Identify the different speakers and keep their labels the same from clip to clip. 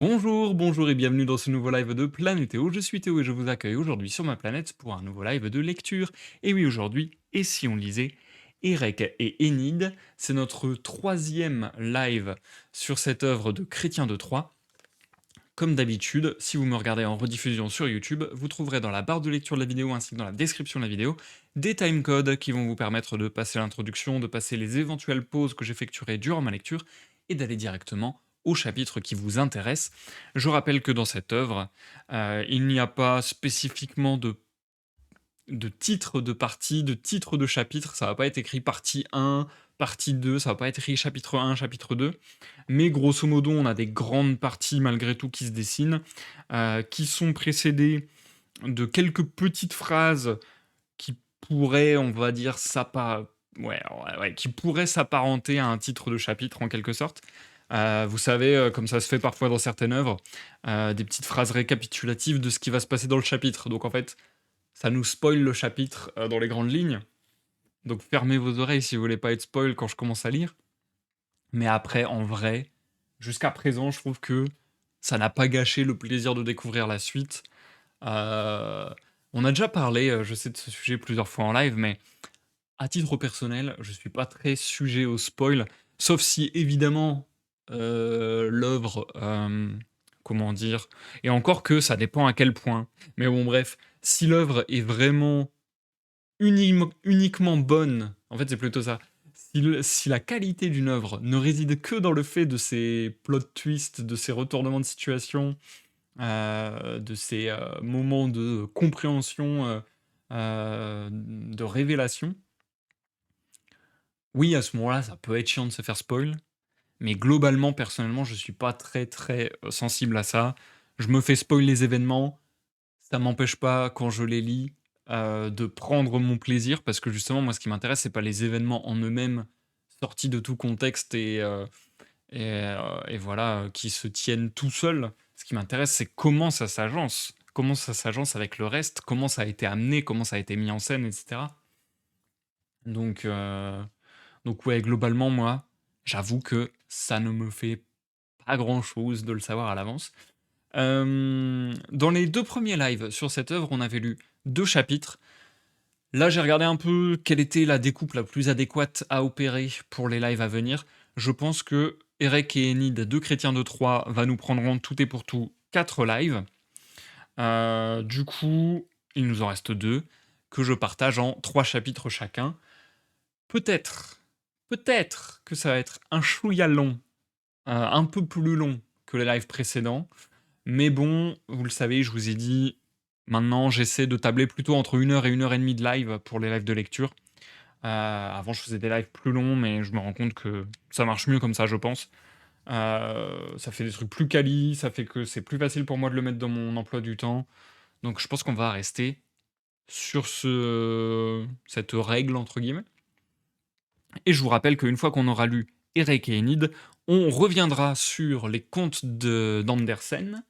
Speaker 1: Bonjour, bonjour et bienvenue dans ce nouveau live de Planétéo. Je suis Théo et je vous accueille aujourd'hui sur ma planète pour un nouveau live de lecture. Et oui, aujourd'hui, et si on lisait Érec et Énide, c'est notre troisième live sur cette œuvre de Chrétien de Troyes. Comme d'habitude, si vous me regardez en rediffusion sur YouTube, vous trouverez dans la barre de lecture de la vidéo ainsi que dans la description de la vidéo des timecodes qui vont vous permettre de passer l'introduction, de passer les éventuelles pauses que j'effectuerai durant ma lecture et d'aller directement au chapitre qui vous intéresse. Je rappelle que dans cette œuvre, il n'y a pas spécifiquement de titre de partie, de titre de chapitre, ça va pas être écrit partie 1, partie 2, ça va pas être écrit chapitre 1, chapitre 2, mais grosso modo, on a des grandes parties malgré tout qui se dessinent, qui sont précédées de quelques petites phrases qui pourraient, on va dire, qui pourraient s'apparenter à un titre de chapitre en quelque sorte. Vous savez, comme ça se fait parfois dans certaines œuvres, des petites phrases récapitulatives de ce qui va se passer dans le chapitre. Donc en fait, ça nous spoil le chapitre dans les grandes lignes. Donc fermez vos oreilles si vous voulez pas être spoil quand je commence à lire. Mais après, en vrai, jusqu'à présent, je trouve que ça n'a pas gâché le plaisir de découvrir la suite. Euh, on a déjà parlé, je sais, de ce sujet plusieurs fois en live, mais à titre personnel, je suis pas très sujet au spoil, sauf si évidemment l'œuvre, comment dire, et encore que ça dépend à quel point. Mais bon, bref, si l'œuvre est vraiment uniquement bonne, en fait, c'est plutôt ça. Si la qualité d'une œuvre ne réside que dans le fait de ses plot twists, de ses retournements de situation, de ces moments de compréhension, de révélation, oui, à ce moment-là, ça peut être chiant de se faire spoil, mais globalement, personnellement, je suis pas très très sensible à ça. Je me fais spoil les événements, ça m'empêche pas, quand je les lis, de prendre mon plaisir, parce que justement, moi, ce qui m'intéresse, c'est pas les événements en eux-mêmes, sortis de tout contexte et voilà, qui se tiennent tout seuls. Ce qui m'intéresse, c'est comment ça s'agence avec le reste, comment ça a été amené, comment ça a été mis en scène, etc. Donc, euh, donc ouais, globalement, moi, j'avoue que ça ne me fait pas grand-chose de le savoir à l'avance. Dans les deux premiers lives sur cette œuvre, on avait lu deux chapitres. Là, j'ai regardé un peu quelle était la découpe la plus adéquate à opérer pour les lives à venir. Je pense que Eric et Enid, deux chrétiens de Troyes, va nous prendre en tout et pour tout 4 lives. Du coup, il nous en reste deux que je partage en 3 chapitres chacun. Peut-être, peut-être que ça va être un chouïa long, un peu plus long que les lives précédents. Mais bon, vous le savez, je vous ai dit, maintenant j'essaie de tabler plutôt entre 1 heure et 1 heure et demie de live pour les lives de lecture. Avant, je faisais des lives plus longs, mais je me rends compte que ça marche mieux comme ça, je pense. Ça fait des trucs plus quali, ça fait que c'est plus facile pour moi de le mettre dans mon emploi du temps. Donc je pense qu'on va rester sur cette règle, entre guillemets. Et je vous rappelle qu'une fois qu'on aura lu Eric et Enid, on reviendra sur les contes d'Andersen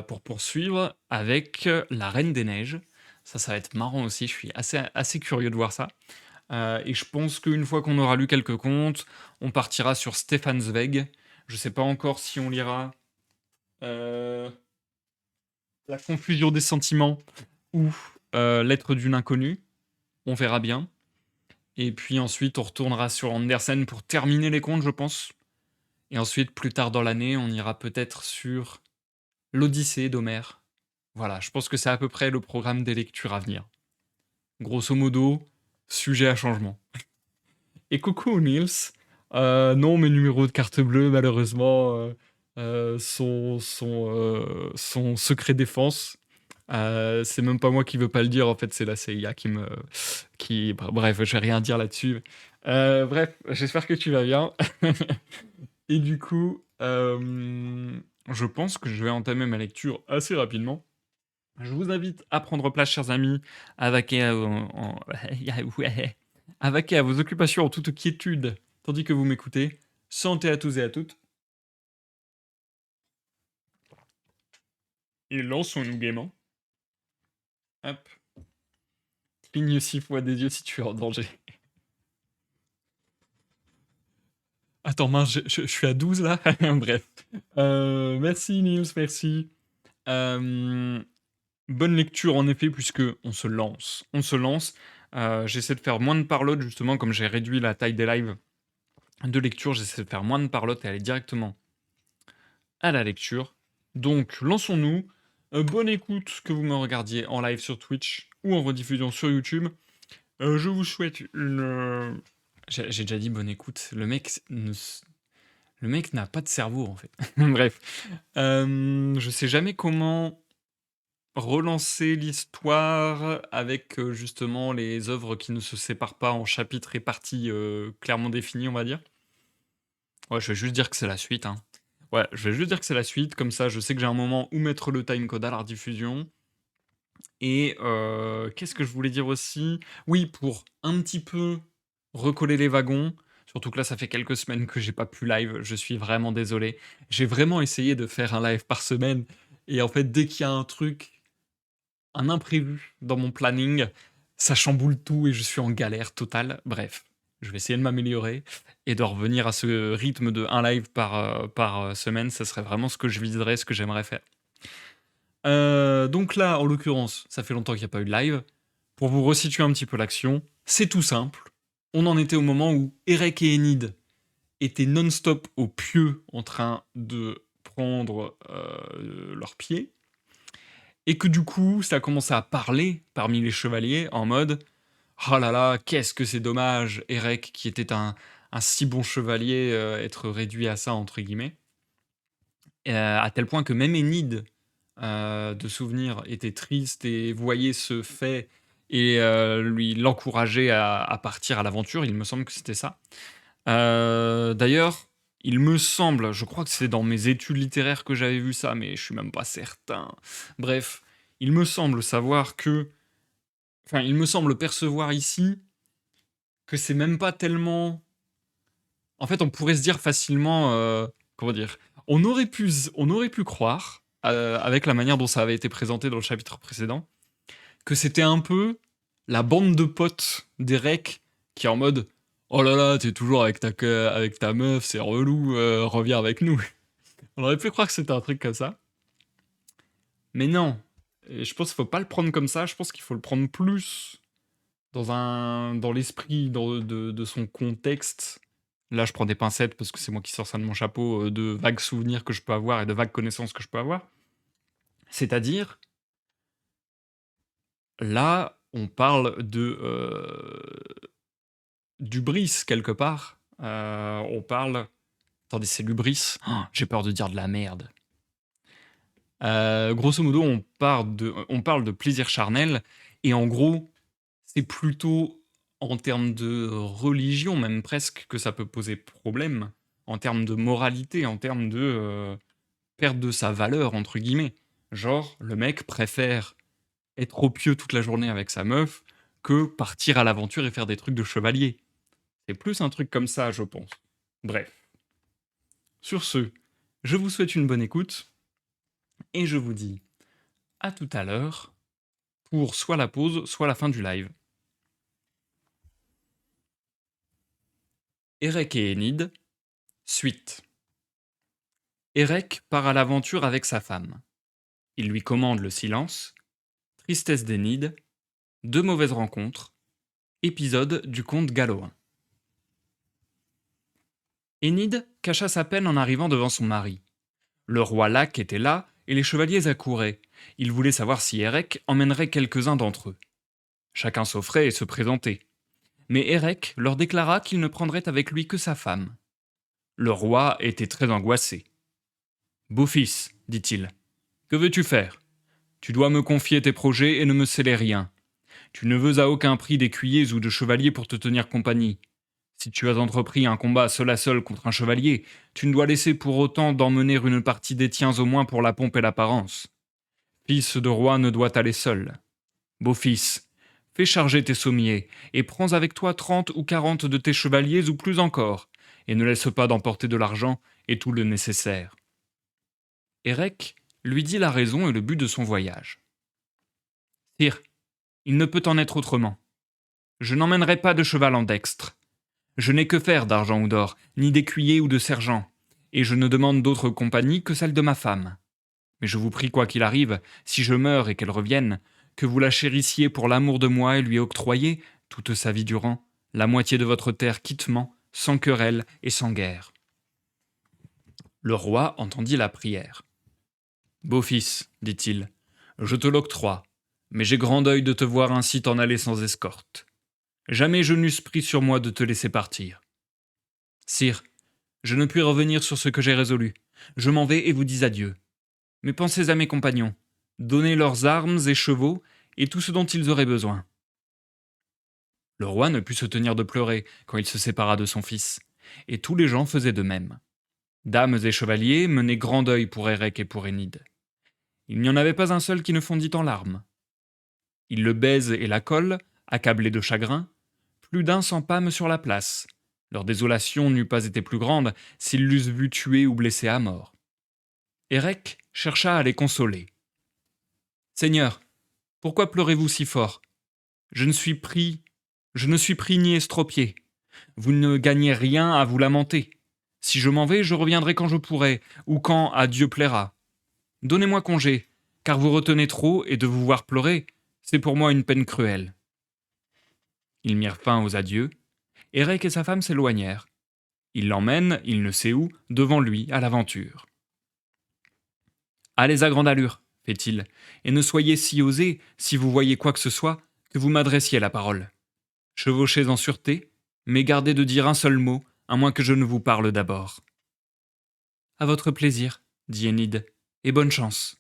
Speaker 1: pour poursuivre avec La Reine des Neiges. Ça va être marrant aussi, je suis assez curieux de voir ça. Et je pense qu'une fois qu'on aura lu quelques contes, on partira sur Stefan Zweig. Je sais pas encore si on lira euh, La confusion des sentiments ou Lettre d'une inconnue. On verra bien. Et puis ensuite, on retournera sur Andersen pour terminer les contes, je pense. Et ensuite, plus tard dans l'année, on ira peut-être sur l'Odyssée d'Homère. Voilà, je pense que c'est à peu près le programme des lectures à venir. Grosso modo, sujet à changement. Et coucou Nils. Non, mes numéros de carte bleue, malheureusement, sont secret défense. C'est même pas moi qui veux pas le dire, en fait, c'est la CIA qui me. Bref, je vais rien dire là-dessus. Bref, j'espère que tu vas bien. Et du coup, je pense que je vais entamer ma lecture assez rapidement. Je vous invite à prendre place, chers amis, à vaquer à vaquer à vos occupations en toute quiétude, tandis que vous m'écoutez. Santé à tous et à toutes. Et lançons-nous gaiement. Hop. Cligne 6 fois des yeux si tu es en danger. Attends, mince, je suis à 12 là. Bref. Merci Nils, merci. Euh, Bonne lecture en effet, puisque on se lance. On se lance. J'essaie de faire moins de parlotte, justement, comme j'ai réduit la taille des lives de lecture, j'essaie de faire moins de parlotte et aller directement à la lecture. Donc, lançons-nous. Bonne écoute que vous me regardiez en live sur Twitch ou en rediffusion sur YouTube. Je vous souhaite une. J'ai déjà dit bonne écoute. Le mec n'a pas de cerveau en fait. Bref. Je sais jamais comment relancer l'histoire avec justement les œuvres qui ne se séparent pas en chapitres et parties clairement définis, on va dire. Ouais, je vais juste dire que c'est la suite, hein. Ouais, je vais juste dire que c'est la suite, comme ça je sais que j'ai un moment où mettre le timecode à la rediffusion. Et qu'est-ce que je voulais dire aussi? Oui, pour un petit peu recoller les wagons, surtout que là, ça fait quelques semaines que j'ai pas pu live, je suis vraiment désolé. J'ai vraiment essayé de faire un live par semaine et en fait, dès qu'il y a un truc, un imprévu dans mon planning, ça chamboule tout et je suis en galère totale. Bref, je vais essayer de m'améliorer et de revenir à ce rythme de un live par semaine, ça serait vraiment ce que je viserais, ce que j'aimerais faire. Donc là, en l'occurrence, ça fait longtemps qu'il n'y a pas eu de live. Pour vous resituer un petit peu l'action, c'est tout simple. On en était au moment où Erek et Enid étaient non-stop au pieu en train de prendre leurs pieds. Et que du coup, ça a commencé à parler parmi les chevaliers en mode oh là là, qu'est-ce que c'est dommage, Erek, qui était un si bon chevalier, être réduit à ça, entre guillemets. À tel point que même Enid, de souvenir, était triste et voyait ce fait et lui l'encourageait à partir à l'aventure. Il me semble que c'était ça. D'ailleurs, il me semble, je crois que c'est dans mes études littéraires que j'avais vu ça, mais je suis même pas certain. Bref, il me semble savoir que, enfin, il me semble percevoir ici que c'est même pas tellement. En fait, on pourrait se dire facilement, comment dire, on aurait pu croire, avec la manière dont ça avait été présenté dans le chapitre précédent, que c'était un peu la bande de potes d'Erek qui est en mode oh là là, t'es toujours avec ta meuf, c'est relou, reviens avec nous. On aurait pu croire que c'était un truc comme ça. Mais non. Et je pense qu'il faut pas le prendre comme ça, je pense qu'il faut le prendre plus dans l'esprit de son contexte. Là, je prends des pincettes parce que c'est moi qui sors ça de mon chapeau, de vagues souvenirs que je peux avoir et de vagues connaissances que je peux avoir. C'est-à-dire, là, on parle d'ubris quelque part. On parle. Attendez, c'est l'ubris. Oh, j'ai peur de dire de la merde. Grosso modo, on parle de plaisir charnel, et en gros, c'est plutôt en termes de religion, même presque, que ça peut poser problème, en termes de moralité, en termes de perte de sa valeur, entre guillemets. Genre, le mec préfère être au pieu toute la journée avec sa meuf que partir à l'aventure et faire des trucs de chevalier. C'est plus un truc comme ça, je pense. Bref. Sur ce, je vous souhaite une bonne écoute, et je vous dis à tout à l'heure pour soit la pause, soit la fin du live. Erek et Enid, suite. Erek part à l'aventure avec sa femme. Il lui commande le silence, tristesse d'Enid, deux mauvaises rencontres, épisode du conte galloin. Enid cacha sa peine en arrivant devant son mari. Le roi Lac était là et les chevaliers accouraient. Ils voulaient savoir si Erek emmènerait quelques-uns d'entre eux. Chacun s'offrait et se présentait. Mais Erek leur déclara qu'il ne prendrait avec lui que sa femme. Le roi était très angoissé. Beau-fils, dit-il, que veux-tu faire? Tu dois me confier tes projets et ne me sceller rien. Tu ne veux à aucun prix d'écuyers ou de chevaliers pour te tenir compagnie. Si tu as entrepris un combat seul à seul contre un chevalier, tu ne dois laisser pour autant d'emmener une partie des tiens au moins pour la pompe et l'apparence. Fils de roi ne doit aller seul. Beau-fils, fais charger tes sommiers, et prends avec toi 30 ou 40 de tes chevaliers ou plus encore, et ne laisse pas d'emporter de l'argent et tout le nécessaire. Erek lui dit la raison et le but de son voyage. Sire, il ne peut en être autrement. Je n'emmènerai pas de cheval en dextre. Je n'ai que faire d'argent ou d'or, ni d'écuyer ou de sergent, et je ne demande d'autre compagnie que celle de ma femme. Mais je vous prie, quoi qu'il arrive, si je meurs et qu'elle revienne, que vous la chérissiez pour l'amour de moi et lui octroyiez, toute sa vie durant, la moitié de votre terre quittement, sans querelle et sans guerre. » Le roi entendit la prière. « Beau-fils, dit-il, je te l'octroie, mais j'ai grand deuil de te voir ainsi t'en aller sans escorte. Jamais je n'eusse pris sur moi de te laisser partir. Sire, je ne puis revenir sur ce que j'ai résolu. Je m'en vais et vous dis adieu. Mais pensez à mes compagnons. Donnez leurs armes et chevaux et tout ce dont ils auraient besoin. » Le roi ne put se tenir de pleurer quand il se sépara de son fils, et tous les gens faisaient de même. Dames et chevaliers menaient grand deuil pour Érec et pour Énide. Il n'y en avait pas un seul qui ne fondit en larmes. Ils le baisent et la collent, accablés de chagrin. Plus d'un s'empâme sur la place. Leur désolation n'eût pas été plus grande s'ils l'eussent vu tuer ou blessé à mort. Érec chercha à les consoler. « Seigneur, pourquoi pleurez-vous si fort ? Je ne suis pris ni estropié. Vous ne gagnez rien à vous lamenter. Si je m'en vais, je reviendrai quand je pourrai, ou quand à Dieu plaira. Donnez-moi congé, car vous retenez trop, et de vous voir pleurer, c'est pour moi une peine cruelle. » Ils mirent fin aux adieux. Érec et sa femme s'éloignèrent. Il l'emmène, il ne sait où, devant lui, à l'aventure. « Allez à grande allure, fait-il, et ne soyez si osés, si vous voyez quoi que ce soit, que vous m'adressiez la parole. Chevauchez en sûreté, mais gardez de dire un seul mot, à moins que je ne vous parle d'abord. »« À votre plaisir, dit Énide, et bonne chance. »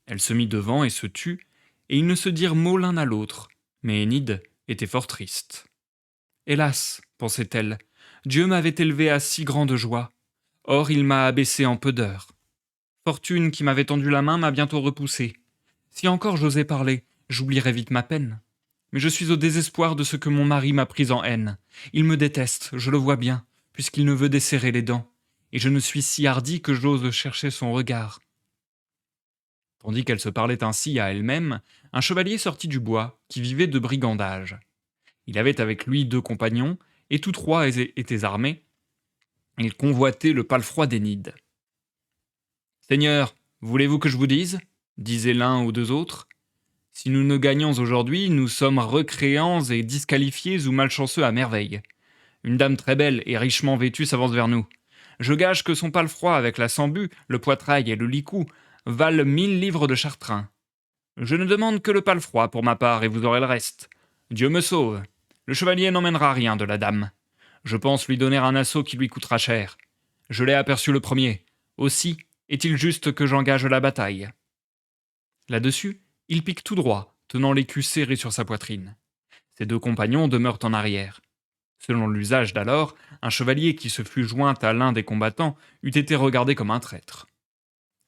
Speaker 1: Elle se mit devant et se tut, et ils ne se dirent mot l'un à l'autre, mais Énide était fort triste. « Hélas, pensait-elle, Dieu m'avait élevé à si grande joie, or il m'a abaissé en peu d'heures. Fortune qui m'avait tendu la main m'a bientôt repoussé. Si encore j'osais parler, j'oublierais vite ma peine. Mais je suis au désespoir de ce que mon mari m'a pris en haine. Il me déteste, je le vois bien, puisqu'il ne veut desserrer les dents, et je ne suis si hardi que j'ose chercher son regard. » Tandis qu'elle se parlait ainsi à elle-même, un chevalier sortit du bois, qui vivait de brigandage. Il avait avec lui 2 compagnons, et tous 3 étaient armés. Ils convoitaient le palefroid d'Énide. « Seigneur, voulez-vous que je vous dise ?» disaient l'un aux 2 autres. « Si nous ne gagnons aujourd'hui, nous sommes recréants et disqualifiés ou malchanceux à merveille. Une dame très belle et richement vêtue s'avance vers nous. Je gage que son palefroid avec la sambu, le poitrail et le licou valent 1000 livres de chartrain. Je ne demande que le palefroid pour ma part et vous aurez le reste. Dieu me sauve. Le chevalier n'emmènera rien de la dame. Je pense lui donner un assaut qui lui coûtera cher. Je l'ai aperçu le premier. Aussi est-il juste que j'engage la bataille. » Là-dessus, il pique tout droit, tenant l'écu serré sur sa poitrine. Ses 2 compagnons demeurent en arrière. Selon l'usage d'alors, un chevalier qui se fût joint à l'un des combattants eût été regardé comme un traître.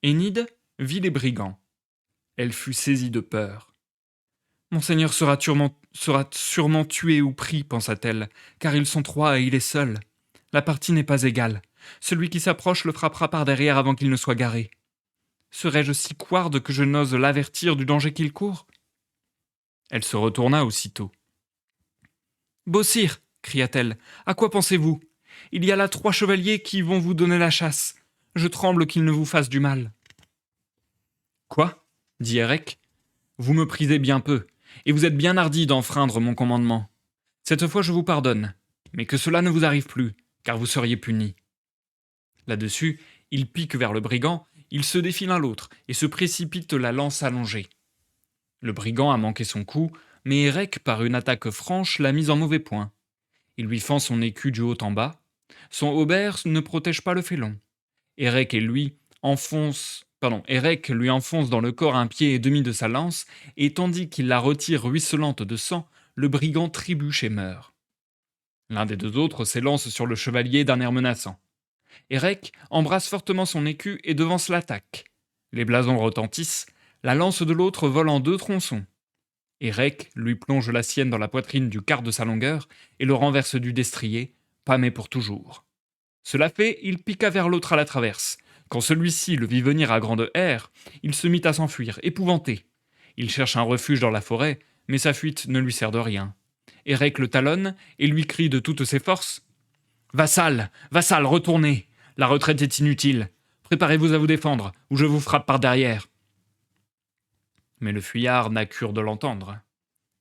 Speaker 1: Énide vit les brigands. Elle fut saisie de peur. « Mon seigneur sera sûrement tué ou pris, pensa-t-elle, car ils sont 3 et il est seul. La partie n'est pas égale. Celui qui s'approche le frappera par derrière avant qu'il ne soit garé. Serais-je si couarde que je n'ose l'avertir du danger qu'il court ?» Elle se retourna aussitôt. « Beau sire, cria-t-elle, à quoi pensez-vous ? Il y a là 3 chevaliers qui vont vous donner la chasse. Je tremble qu'ils ne vous fassent du mal. »« Quoi ? dit Érec. Vous me prisez bien peu, et vous êtes bien hardi d'enfreindre mon commandement. Cette fois je vous pardonne, mais que cela ne vous arrive plus, car vous seriez puni. » Là-dessus, il pique vers le brigand, il se défie l'un l'autre, et se précipite la lance allongée. Le brigand a manqué son coup, mais Érec, par une attaque franche, l'a mise en mauvais point. Il lui fend son écu du haut en bas. Son haubert ne protège pas le félon. Érec lui enfonce dans le corps un pied et demi de sa lance, et tandis qu'il la retire ruisselante de sang, le brigand trébuche et meurt. L'un des 2 autres s'élance sur le chevalier d'un air menaçant. Érec embrasse fortement son écu et devance l'attaque. Les blasons retentissent, la lance de l'autre vole en 2 tronçons. Érec lui plonge la sienne dans la poitrine du quart de sa longueur et le renverse du destrier, pâmé pour toujours. Cela fait, il piqua vers l'autre à la traverse. Quand celui-ci le vit venir à grande aire, il se mit à s'enfuir, épouvanté. Il cherche un refuge dans la forêt, mais sa fuite ne lui sert de rien. Érec le talonne et lui crie de toutes ses forces « Vassal, vassal, retournez! La retraite est inutile. Préparez-vous à vous défendre, ou je vous frappe par derrière. » Mais le fuyard n'a cure de l'entendre.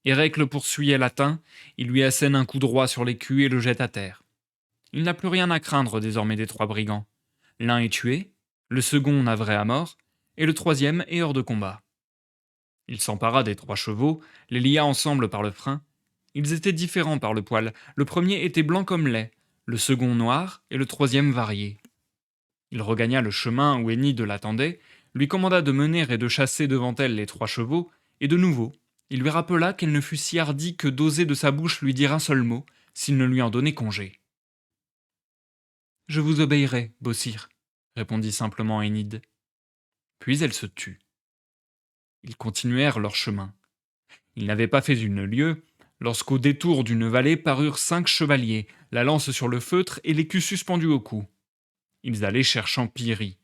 Speaker 1: Érec le poursuit et l'atteint, il lui assène un coup droit sur l'écu et le jette à terre. Il n'a plus rien à craindre désormais des 3 brigands. L'un est tué, le second navré à mort, et le troisième est hors de combat. Il s'empara des 3 chevaux, les lia ensemble par le frein. Ils étaient différents par le poil, le premier était blanc comme lait, le second noir et le troisième varié. Il regagna le chemin où Énide l'attendait, lui commanda de mener et de chasser devant elle les 3 chevaux, et de nouveau, il lui rappela qu'elle ne fût si hardie que d'oser de sa bouche lui dire un seul mot, s'il ne lui en donnait congé. « Je vous obéirai, beau sire, » répondit simplement Énide. Puis elle se tut. Ils continuèrent leur chemin. Ils n'avaient pas fait une lieue, lorsqu'au détour d'une vallée parurent 5 chevaliers, la lance sur le feutre et l'écu suspendu au cou. Ils allaient cherchant Pyrrhi.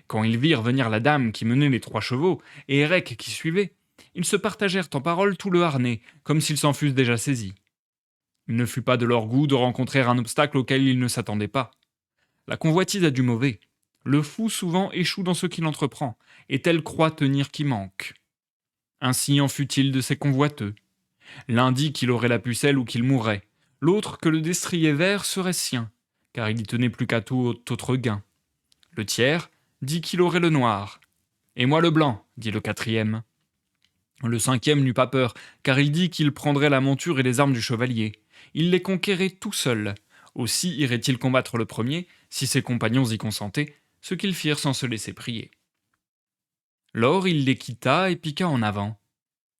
Speaker 1: Quand ils virent venir la dame qui menait les 3 chevaux, et Érec qui suivait, ils se partagèrent en paroles tout le harnais, comme s'ils s'en fussent déjà saisis. Il ne fut pas de leur goût de rencontrer un obstacle auquel ils ne s'attendaient pas. La convoitise a du mauvais. Le fou souvent échoue dans ce qu'il entreprend, et tel croit tenir qui manque. Ainsi en fut-il de ces convoiteux. L'un dit qu'il aurait la pucelle ou qu'il mourrait, l'autre que le destrier vert serait sien, car il y tenait plus qu'à tout autre gain. Le tiers dit qu'il aurait le noir. Et moi le blanc, dit le 4e. Le 5e n'eut pas peur, car il dit qu'il prendrait la monture et les armes du chevalier. Il les conquérait tout seul. Aussi irait-il combattre le premier, si ses compagnons y consentaient, ce qu'ils firent sans se laisser prier. Lors il les quitta et piqua en avant.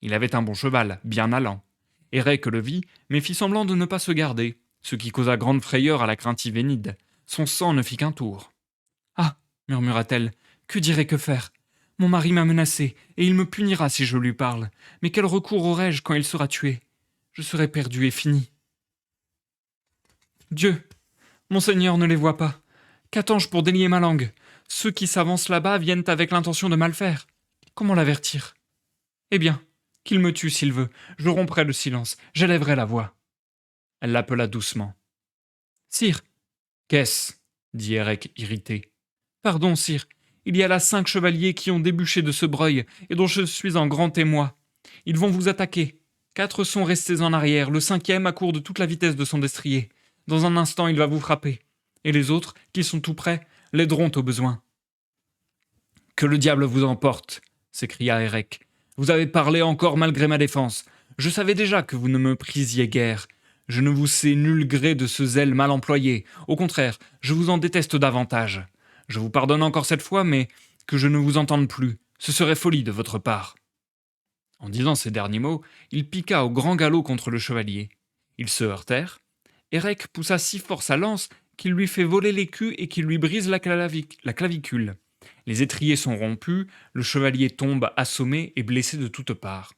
Speaker 1: Il avait un bon cheval, bien allant. Érec le vit, mais fit semblant de ne pas se garder, ce qui causa grande frayeur à la craintive Énide. Son sang ne fit qu'un tour. « Ah !» murmura-t-elle, « que dirais que faire ? Mon mari m'a menacé, et il me punira si je lui parle. Mais quel recours aurai-je quand il sera tué ? Je serai perdu et fini. »« Dieu ! Monseigneur ne les voit pas. Qu'attends-je pour délier ma langue ? Ceux qui s'avancent là-bas viennent avec l'intention de mal faire. Comment l'avertir ? Eh bien, qu'il me tue s'il veut. Je romprai le silence, j'élèverai la voix. » Elle l'appela doucement. « Sire !»« Qu'est-ce » dit Érec irrité. « Pardon, sire. Il y a là 5 chevaliers qui ont débuché de ce breuil, et dont je suis un grand témoin. Ils vont vous attaquer. 4 sont restés en arrière, le 5e accourt de toute la vitesse de son destrier. Dans un instant, il va vous frapper. Et les autres, qui sont tout près, l'aideront au besoin. »« Que le diable vous emporte !» s'écria Érec. « Vous avez parlé encore malgré ma défense. Je savais déjà que vous ne me prisiez guère. Je ne vous sais nul gré de ce zèle mal employé. Au contraire, je vous en déteste davantage. Je vous pardonne encore cette fois, mais que je ne vous entende plus, ce serait folie de votre part. » En disant ces derniers mots, il piqua au grand galop contre le chevalier. Ils se heurtèrent. Érec poussa si fort sa lance qu'il lui fait voler l'écu et qu'il lui brise la clavicule. Les étriers sont rompus, le chevalier tombe assommé et blessé de toutes parts.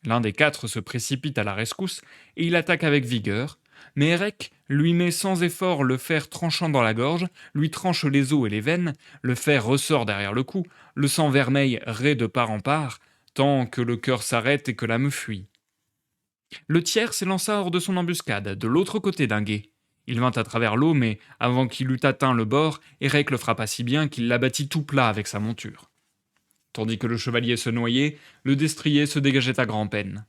Speaker 1: L'un des 4 se précipite à la rescousse et il attaque avec vigueur, mais Érec lui met sans effort le fer tranchant dans la gorge, lui tranche les os et les veines, le fer ressort derrière le cou, le sang vermeil raie de part en part, tant que le cœur s'arrête et que l'âme fuit. Le tiers s'élança hors de son embuscade, de l'autre côté d'un gué. Il vint à travers l'eau, mais avant qu'il eût atteint le bord, Érec le frappa si bien qu'il l'abattit tout plat avec sa monture. Tandis que le chevalier se noyait, le destrier se dégageait à grand-peine.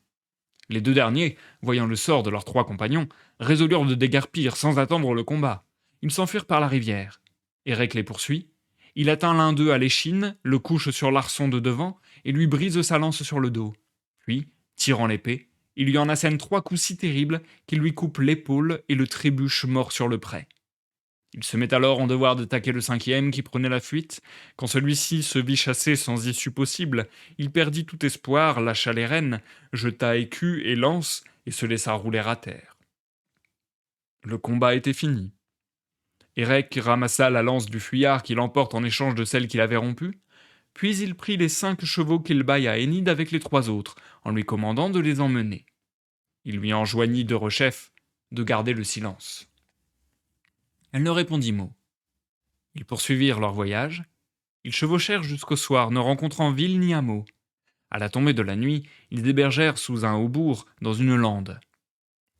Speaker 1: Les 2 derniers, voyant le sort de leurs 3 compagnons, résolurent de déguerpir sans attendre le combat. Ils s'enfuirent par la rivière. Érec les poursuit. Il atteint l'un d'eux à l'échine, le couche sur l'arçon de devant et lui brise sa lance sur le dos. Puis, tirant l'épée, il lui en assène 3 coups si terribles qu'il lui coupe l'épaule et le trébuche mort sur le pré. Il se met alors en devoir d'attaquer le 5e qui prenait la fuite. Quand celui-ci se vit chassé sans issue possible, il perdit tout espoir, lâcha les rênes, jeta écu et lance et se laissa rouler à terre. Le combat était fini. Érec ramassa la lance du fuyard qu'il emporte en échange de celle qu'il avait rompue, puis il prit les 5 chevaux qu'il baille à Énide avec les 3 autres, en lui commandant de les emmener. Il lui enjoignit de rechef de garder le silence. Elle ne répondit mot. Ils poursuivirent leur voyage. Ils chevauchèrent jusqu'au soir, ne rencontrant ville ni hameau. À la tombée de la nuit, ils hébergèrent sous un haubourg dans une lande.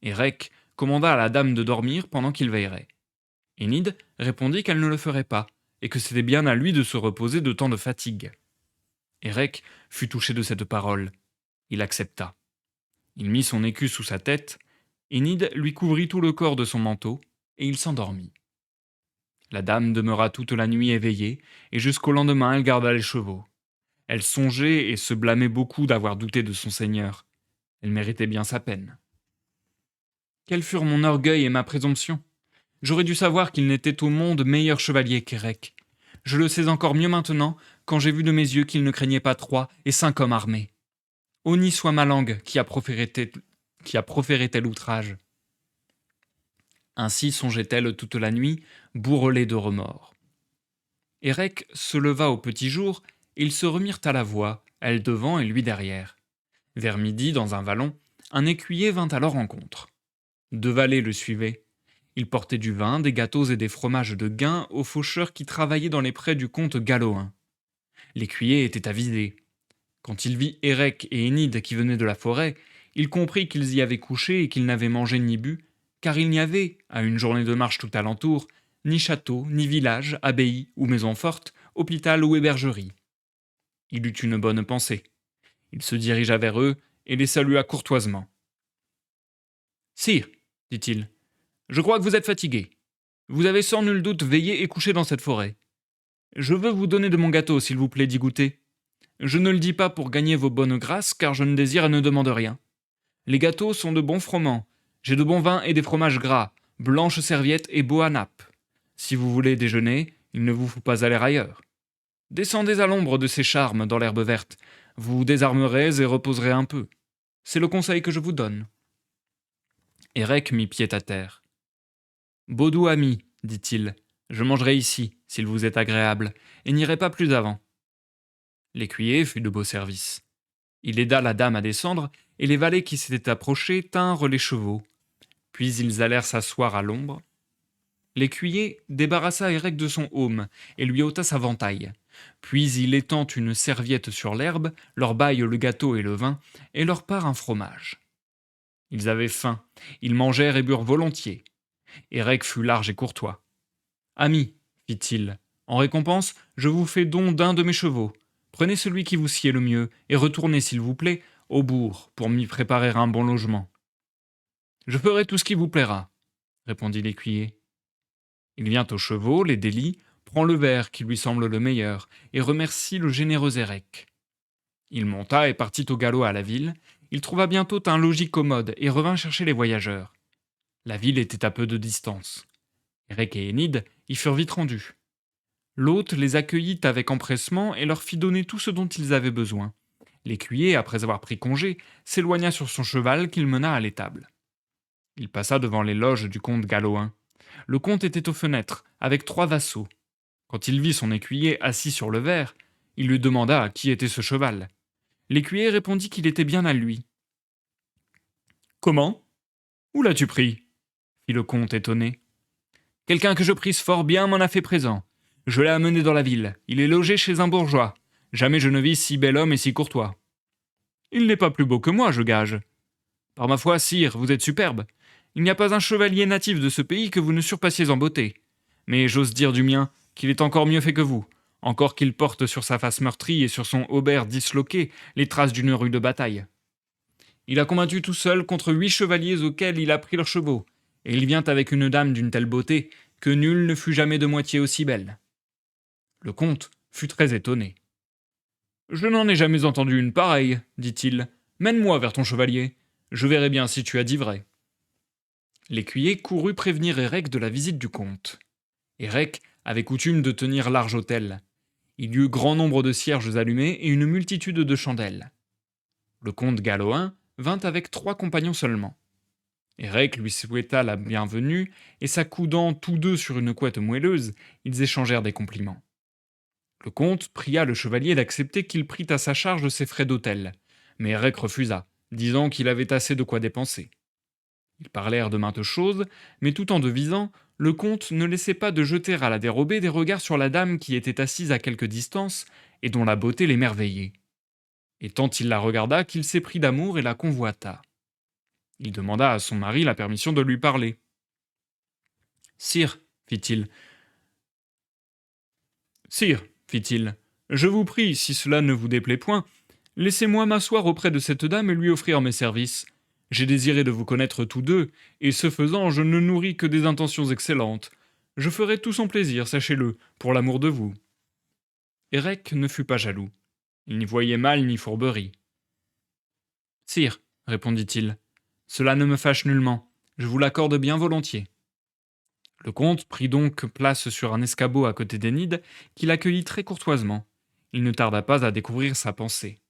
Speaker 1: Érec commanda à la dame de dormir pendant qu'il veillerait. Enid répondit qu'elle ne le ferait pas, et que c'était bien à lui de se reposer de tant de fatigue. Érec fut touché de cette parole. Il accepta. Il mit son écu sous sa tête, Enid lui couvrit tout le corps de son manteau, et il s'endormit. La dame demeura toute la nuit éveillée, et jusqu'au lendemain elle garda les chevaux. Elle songeait et se blâmait beaucoup d'avoir douté de son seigneur. Elle méritait bien sa peine. Quels furent mon orgueil et ma présomption? J'aurais dû savoir qu'il n'était au monde meilleur chevalier qu'Érec. Je le sais encore mieux maintenant, quand j'ai vu de mes yeux qu'il ne craignait pas 3 et 5 hommes armés. Honni soit ma langue qui a proféré tel outrage. Ainsi songeait-elle toute la nuit, bourrelée de remords. Érec se leva au petit jour, et ils se remirent à la voie, elle devant et lui derrière. Vers midi, dans un vallon, un écuyer vint à leur rencontre. 2 valets le suivaient. Ils portaient du vin, des gâteaux et des fromages de gain aux faucheurs qui travaillaient dans les prés du comte Galoin. L'écuyer était avisé. Quand il vit Érec et Enid qui venaient de la forêt, il comprit qu'ils y avaient couché et qu'ils n'avaient mangé ni bu, car il n'y avait, à une journée de marche tout alentour, ni château, ni village, abbaye ou maison forte, hôpital ou hébergerie. Il eut une bonne pensée. Il se dirigea vers eux et les salua courtoisement. « Sire, dit-il, je crois que vous êtes fatigués. Vous avez sans nul doute veillé et couché dans cette forêt. Je veux vous donner de mon gâteau, s'il vous plaît, d'y goûter. Je ne le dis pas pour gagner vos bonnes grâces, car je ne désire et ne demande rien. Les gâteaux sont de bons froment. J'ai de bons vins et des fromages gras, blanches serviettes et beaux à nappe. Si vous voulez déjeuner, il ne vous faut pas aller ailleurs. Descendez à l'ombre de ces charmes dans l'herbe verte. Vous vous désarmerez et reposerez un peu. C'est le conseil que je vous donne. » Érec mit pied à terre. « Baudou ami, dit-il, je mangerai ici, s'il vous est agréable, et n'irai pas plus avant. » L'écuyer fut de beau service. Il aida la dame à descendre, et les valets qui s'étaient approchés tinrent les chevaux. Puis ils allèrent s'asseoir à l'ombre. L'écuyer débarrassa Érec de son aume et lui ôta sa ventaille. Puis il étend une serviette sur l'herbe, leur baille le gâteau et le vin, et leur part un fromage. Ils avaient faim, ils mangèrent et burent volontiers. Érec fut large et courtois. « Ami, fit-il, en récompense, je vous fais don d'un de mes chevaux. Prenez celui qui vous sied le mieux, et retournez, s'il vous plaît, au bourg, pour m'y préparer un bon logement. »« Je ferai tout ce qui vous plaira, » répondit l'écuyer. Il vient aux chevaux, les délie, prend le verre qui lui semble le meilleur, et remercie le généreux Érec. Il monta et partit au galop à la ville. Il trouva bientôt un logis commode et revint chercher les voyageurs. La ville était à peu de distance. Érec et Enid y furent vite rendus. L'hôte les accueillit avec empressement et leur fit donner tout ce dont ils avaient besoin. L'écuyer, après avoir pris congé, s'éloigna sur son cheval qu'il mena à l'étable. Il passa devant les loges du comte Galoin. Le comte était aux fenêtres, avec 3 vassaux. Quand il vit son écuyer assis sur le verre, il lui demanda à qui était ce cheval. L'écuyer répondit qu'il était bien à lui. « Comment? Où l'as-tu pris ?» fit le comte étonné. « Quelqu'un que je prise fort bien m'en a fait présent. Je l'ai amené dans la ville. Il est logé chez un bourgeois. Jamais je ne vis si bel homme et si courtois. Il n'est pas plus beau que moi, je gage. Par ma foi, sire, vous êtes superbe. Il n'y a pas un chevalier natif de ce pays que vous ne surpassiez en beauté. Mais j'ose dire du mien qu'il est encore mieux fait que vous, encore qu'il porte sur sa face meurtrie et sur son haubert disloqué les traces d'une rude bataille. Il a combattu tout seul contre 8 chevaliers auxquels il a pris leurs chevaux, et il vient avec une dame d'une telle beauté que nulle ne fut jamais de moitié aussi belle. » Le comte fut très étonné. « Je n'en ai jamais entendu une pareille, dit-il. Mène-moi vers ton chevalier. Je verrai bien si tu as dit vrai. » L'écuyer courut prévenir Érec de la visite du comte. Érec avait coutume de tenir large hôtel. Il y eut grand nombre de cierges allumés et une multitude de chandelles. Le comte Galoin vint avec 3 compagnons seulement. Érec lui souhaita la bienvenue, et s'accoudant tous 2 sur une couette moelleuse, ils échangèrent des compliments. Le comte pria le chevalier d'accepter qu'il prît à sa charge ses frais d'hôtel, mais Érec refusa, disant qu'il avait assez de quoi dépenser. Ils parlèrent de maintes choses, mais tout en devisant, le comte ne laissait pas de jeter à la dérobée des regards sur la dame qui était assise à quelque distance et dont la beauté l'émerveillait. Et tant il la regarda qu'il s'éprit d'amour et la convoita. Il demanda à son mari la permission de lui parler. Sire, fit-il, Sire, fit-il, je vous prie, si cela ne vous déplaît point, laissez-moi m'asseoir auprès de cette dame et lui offrir mes services. J'ai désiré de vous connaître tous deux, et ce faisant, je ne nourris que des intentions excellentes. Je ferai tout son plaisir, sachez-le, pour l'amour de vous. Érec ne fut pas jaloux. Il n'y voyait mal ni fourberie. Sire, répondit-il, cela ne me fâche nullement. Je vous l'accorde bien volontiers. Le comte prit donc place sur un escabeau à côté d'Énide, qui l'accueillit très courtoisement. Il ne tarda pas à découvrir sa pensée.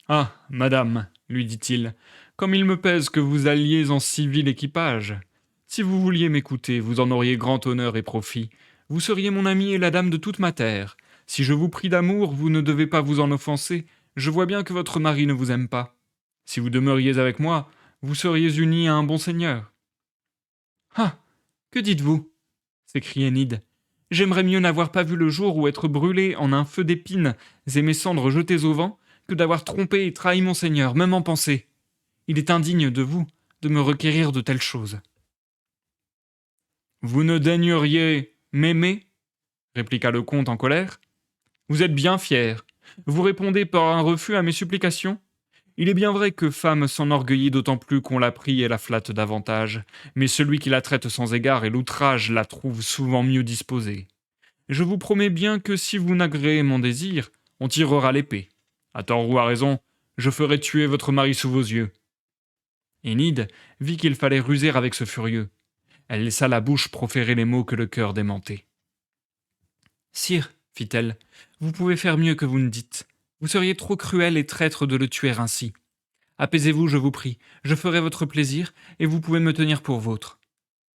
Speaker 1: Ah, madame, lui dit-il, comme il me pèse que vous alliez en si vil équipage. Si vous vouliez m'écouter, vous en auriez grand honneur et profit. Vous seriez mon amie et la dame de toute ma terre. Si je vous prie d'amour, vous ne devez pas vous en offenser. Je vois bien que votre mari ne vous aime pas. Si vous demeuriez avec moi, vous seriez unis à un bon seigneur. Ah, que dites-vous s'écriait Enid. J'aimerais mieux n'avoir pas vu le jour ou être brûlé en un feu d'épines et mes cendres jetées au vent que d'avoir trompé et trahi mon seigneur, même en pensée. Il est indigne de vous de me requérir de telles choses. Vous ne daigneriez m'aimer répliqua le comte en colère. Vous êtes bien fier. Vous répondez par un refus à mes supplications. Il est bien vrai que femme s'enorgueillit d'autant plus qu'on la prie et la flatte davantage, mais celui qui la traite sans égard et l'outrage la trouve souvent mieux disposée. Je vous promets bien que si vous n'agréez mon désir, on tirera l'épée. À tort ou à raison, je ferai tuer votre mari sous vos yeux. Enid vit qu'il fallait ruser avec ce furieux. Elle laissa la bouche proférer les mots que le cœur démentait. Sire, fit-elle, vous pouvez faire mieux que vous ne dites. Vous seriez trop cruel et traître de le tuer ainsi. Apaisez-vous, je vous prie, je ferai votre plaisir, et vous pouvez me tenir pour vôtre.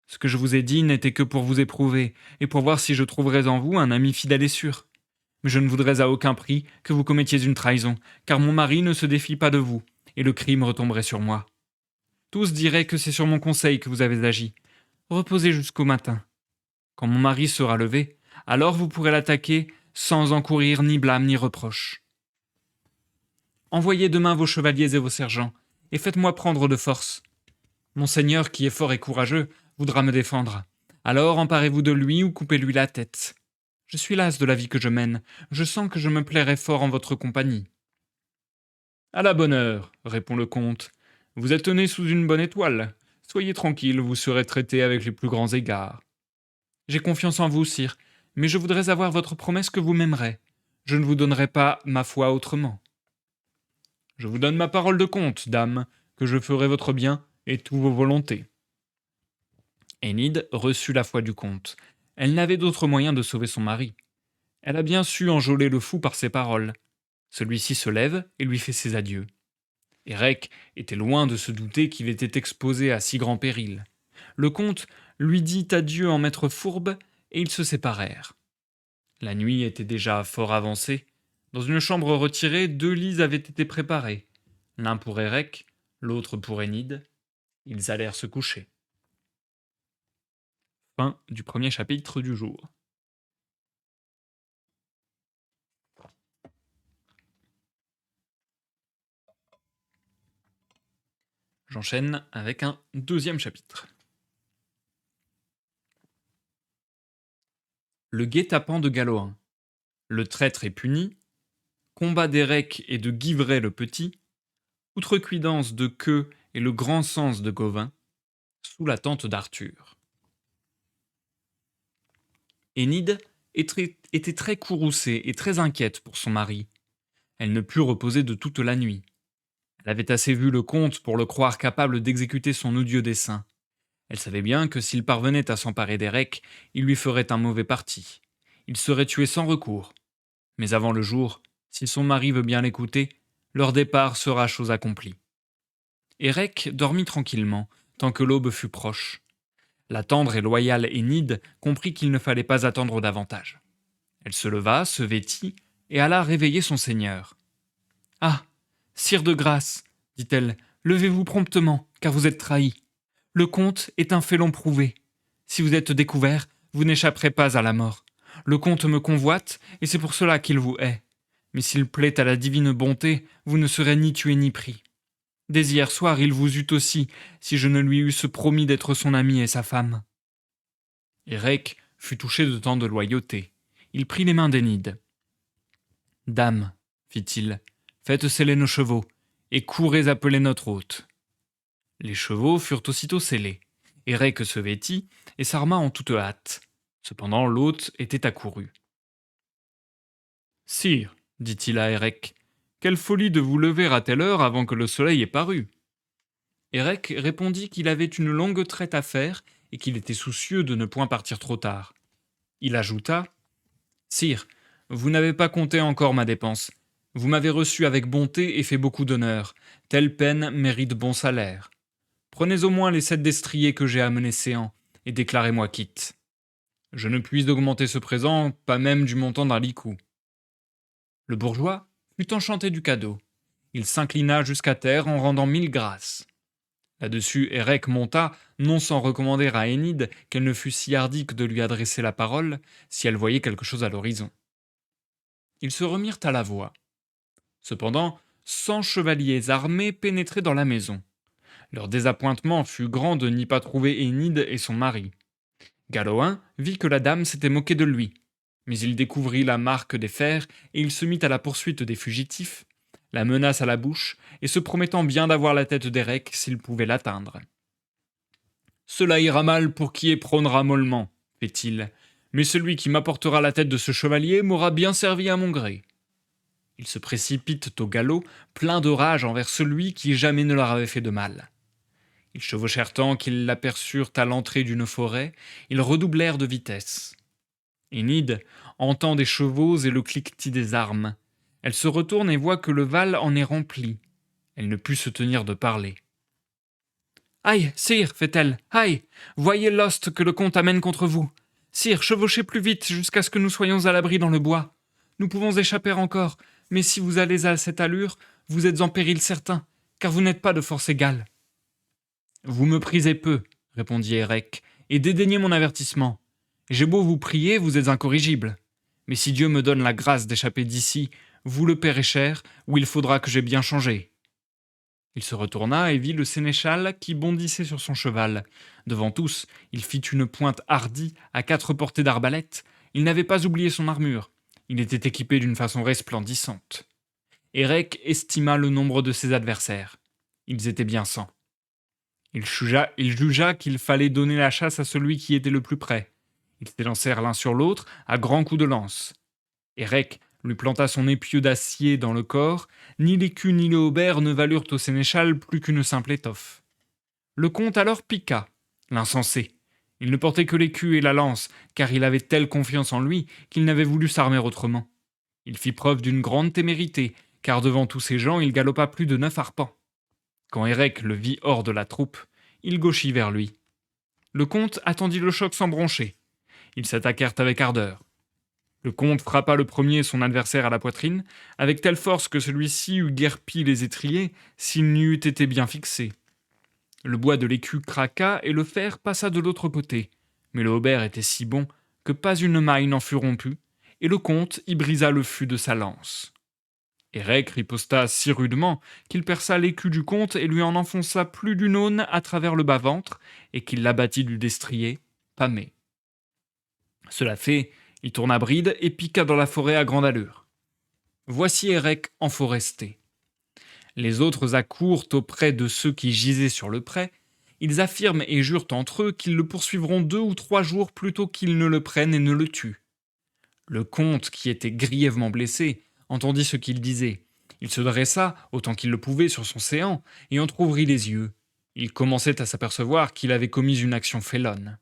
Speaker 1: Ce que je vous ai dit n'était que pour vous éprouver, et pour voir si je trouverais en vous un ami fidèle et sûr. Mais je ne voudrais à aucun prix que vous commettiez une trahison, car mon mari ne se défie pas de vous, et le crime retomberait sur moi. Tous diraient que c'est sur mon conseil que vous avez agi. Reposez jusqu'au matin. Quand mon mari sera levé, alors vous pourrez l'attaquer sans encourir ni blâme ni reproche. Envoyez demain vos chevaliers et vos sergents, et faites-moi prendre de force. Mon seigneur, qui est fort et courageux, voudra me défendre. Alors emparez-vous de lui ou coupez-lui la tête. Je suis las de la vie que je mène. Je sens que je me plairai fort en votre compagnie. À la bonne heure, répond le comte. Vous êtes né sous une bonne étoile. Soyez tranquille, vous serez traité avec les plus grands égards. J'ai confiance en vous, sire, mais je voudrais avoir votre promesse que vous m'aimerez. Je ne vous donnerai pas ma foi autrement. Je vous donne ma parole de comte, dame, que je ferai votre bien et toutes vos volontés. Enid reçut la foi du comte. Elle n'avait d'autre moyen de sauver son mari. Elle a bien su enjôler le fou par ses paroles. Celui-ci se lève et lui fait ses adieux. Érec était loin de se douter qu'il était exposé à si grand péril. Le comte lui dit adieu en maître fourbe, et ils se séparèrent. La nuit était déjà fort avancée. Dans une chambre retirée, 2 lits avaient été préparés. L'un pour Érec, l'autre pour Enid. Ils allèrent se coucher. Fin du premier chapitre du jour. J'enchaîne avec un deuxième chapitre. Le guet-apens de Galoin. Le traître est puni. Combat d'Érec et de Guivray le Petit. Outrecuidance de Queue et le grand sens de Gauvin. Sous la tente d'Arthur. Enid était très courroucée et très inquiète pour son mari. Elle ne put reposer de toute la nuit. Elle avait assez vu le comte pour le croire capable d'exécuter son odieux dessein. Elle savait bien que s'il parvenait à s'emparer d'Érec, il lui ferait un mauvais parti. Il serait tué sans recours. Mais avant le jour, si son mari veut bien l'écouter, leur départ sera chose accomplie. Érec dormit tranquillement, tant que l'aube fut proche. La tendre et loyale Enid comprit qu'il ne fallait pas attendre davantage. Elle se leva, se vêtit, et alla réveiller son seigneur. « Ah, sire de grâce, dit-elle, levez-vous promptement, car vous êtes trahi. Le comte est un félon prouvé. Si vous êtes découvert, vous n'échapperez pas à la mort. Le comte me convoite, et c'est pour cela qu'il vous hait. Mais s'il plaît à la divine bonté, vous ne serez ni tué ni pris. Dès hier soir, il vous eût aussi, si je ne lui eusse promis d'être son ami et sa femme. » Érec fut touché de tant de loyauté. Il prit les mains d'Énide. « Dame, fit-il, faites seller nos chevaux, et courez appeler notre hôte. » Les chevaux furent aussitôt sellés. Érec se vêtit et s'arma en toute hâte. Cependant l'hôte était accouru. « Sire, dit-il à Érec, quelle folie de vous lever à telle heure avant que le soleil ait paru. » Érec répondit qu'il avait une longue traite à faire et qu'il était soucieux de ne point partir trop tard. Il ajouta : « Sire, vous n'avez pas compté encore ma dépense. Vous m'avez reçu avec bonté et fait beaucoup d'honneur. Telle peine mérite bon salaire. Prenez au moins les 7 destriers que j'ai amenés séants, et déclarez-moi quitte. Je ne puis augmenter ce présent, pas même du montant d'un licou. » Le bourgeois fut enchanté du cadeau. Il s'inclina jusqu'à terre en rendant 1000 grâces. Là-dessus, Érec monta, non sans recommander à Énide qu'elle ne fût si hardie que de lui adresser la parole, si elle voyait quelque chose à l'horizon. Ils se remirent à la voie. Cependant, 100 chevaliers armés pénétraient dans la maison. Leur désappointement fut grand de n'y pas trouver Énide et son mari. Galoïn vit que la dame s'était moquée de lui, mais il découvrit la marque des fers et il se mit à la poursuite des fugitifs, la menace à la bouche et se promettant bien d'avoir la tête d'Érec s'il pouvait l'atteindre. « Cela ira mal pour qui éprônera mollement, fait-il, mais celui qui m'apportera la tête de ce chevalier m'aura bien servi à mon gré. » Ils se précipitent au galop, pleins de rage envers celui qui jamais ne leur avait fait de mal. Ils chevauchèrent tant qu'ils l'aperçurent à l'entrée d'une forêt, ils redoublèrent de vitesse. Énide entend des chevaux et le cliquetis des armes. Elle se retourne et voit que le val en est rempli. Elle ne put se tenir de parler. « Aïe, sire, fait-elle, aïe, voyez l'ost que le comte amène contre vous. Sire, chevauchez plus vite jusqu'à ce que nous soyons à l'abri dans le bois. Nous pouvons échapper encore, mais si vous allez à cette allure, vous êtes en péril certain, car vous n'êtes pas de force égale. » « Vous me prisez peu, répondit Érec, et dédaignez mon avertissement. J'ai beau vous prier, vous êtes incorrigible. Mais si Dieu me donne la grâce d'échapper d'ici, vous le paierez cher, ou il faudra que j'aie bien changé. » Il se retourna et vit le sénéchal qui bondissait sur son cheval. Devant tous, il fit une pointe hardie à 4 portées d'arbalète. Il n'avait pas oublié son armure. Il était équipé d'une façon resplendissante. Érec estima le nombre de ses adversaires. Ils étaient bien 100. Il jugea qu'il fallait donner la chasse à celui qui était le plus près. Ils s'élancèrent l'un sur l'autre à grands coups de lance. Érec lui planta son épieu d'acier dans le corps. Ni l'écu ni le haubert ne valurent au sénéchal plus qu'une simple étoffe. Le comte alors piqua, l'insensé. Il ne portait que l'écu et la lance, car il avait telle confiance en lui qu'il n'avait voulu s'armer autrement. Il fit preuve d'une grande témérité, car devant tous ces gens il galopa plus de 9 arpents. Quand Érec le vit hors de la troupe, il gauchit vers lui. Le comte attendit le choc sans broncher. Ils s'attaquèrent avec ardeur. Le comte frappa le premier son adversaire à la poitrine, avec telle force que celui-ci eût guerpi les étriers s'il n'y eût été bien fixé. Le bois de l'écu craqua et le fer passa de l'autre côté, mais le haubert était si bon que pas une maille n'en fut rompue, et le comte y brisa le fût de sa lance. Érec riposta si rudement qu'il perça l'écu du comte et lui en enfonça plus d'une aune à travers le bas-ventre et qu'il l'abattit du destrier, pâmé. Cela fait, il tourna bride et piqua dans la forêt à grande allure. Voici Érec enforesté. Les autres accourent auprès de ceux qui gisaient sur le pré. Ils affirment et jurent entre eux qu'ils le poursuivront 2 ou 3 jours plutôt qu'ils ne le prennent et ne le tuent. Le comte, qui était grièvement blessé, entendit ce qu'il disait. Il se dressa, autant qu'il le pouvait, sur son séant, et entr'ouvrit les yeux. Il commençait à s'apercevoir qu'il avait commis une action félonne.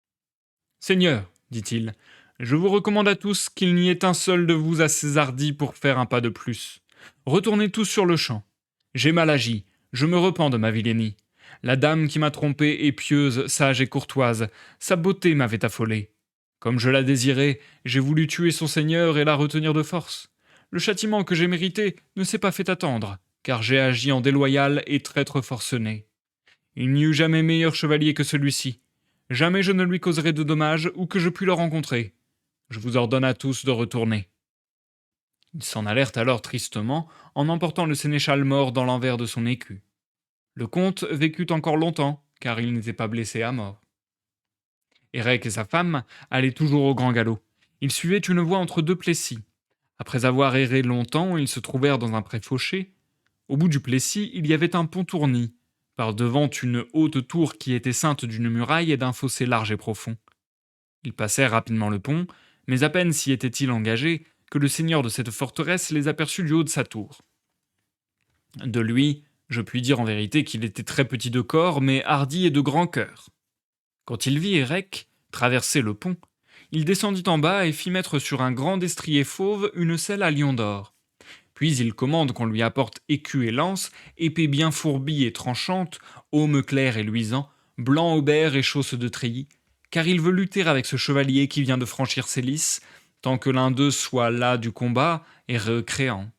Speaker 1: « Seigneur, dit-il, je vous recommande à tous qu'il n'y ait un seul de vous assez hardi pour faire un pas de plus. Retournez tous sur le champ. J'ai mal agi, je me repens de ma vilainie. La dame qui m'a trompé est pieuse, sage et courtoise. Sa beauté m'avait affolé. Comme je la désirais, j'ai voulu tuer son seigneur et la retenir de force. Le châtiment que j'ai mérité ne s'est pas fait attendre, car j'ai agi en déloyal et traître forcené. Il n'y eut jamais meilleur chevalier que celui-ci. Jamais je ne lui causerai de dommages ou que je puis le rencontrer. Je vous ordonne à tous de retourner. » Ils s'en allèrent alors tristement, en emportant le sénéchal mort dans l'envers de son écu. Le comte vécut encore longtemps, car il n'était pas blessé à mort. Érec et sa femme allaient toujours au grand galop. Ils suivaient une voie entre deux plessis. Après avoir erré longtemps, ils se trouvèrent dans un pré fauché. Au bout du plessis, il y avait un pont tourni, par devant une haute tour qui était ceinte d'une muraille et d'un fossé large et profond. Ils passèrent rapidement le pont, mais à peine s'y étaient-ils engagés que le seigneur de cette forteresse les aperçut du haut de sa tour. De lui, je puis dire en vérité qu'il était très petit de corps, mais hardi et de grand cœur. Quand il vit Érec traverser le pont, il descendit en bas et fit mettre sur un grand destrier fauve une selle à lion d'or. Puis il commande qu'on lui apporte écu et lance, épée bien fourbie et tranchante, aume clair et luisant, blanc aubert et chausse de treillis, car il veut lutter avec ce chevalier qui vient de franchir ses lices, tant que l'un d'eux soit las du combat et recréant.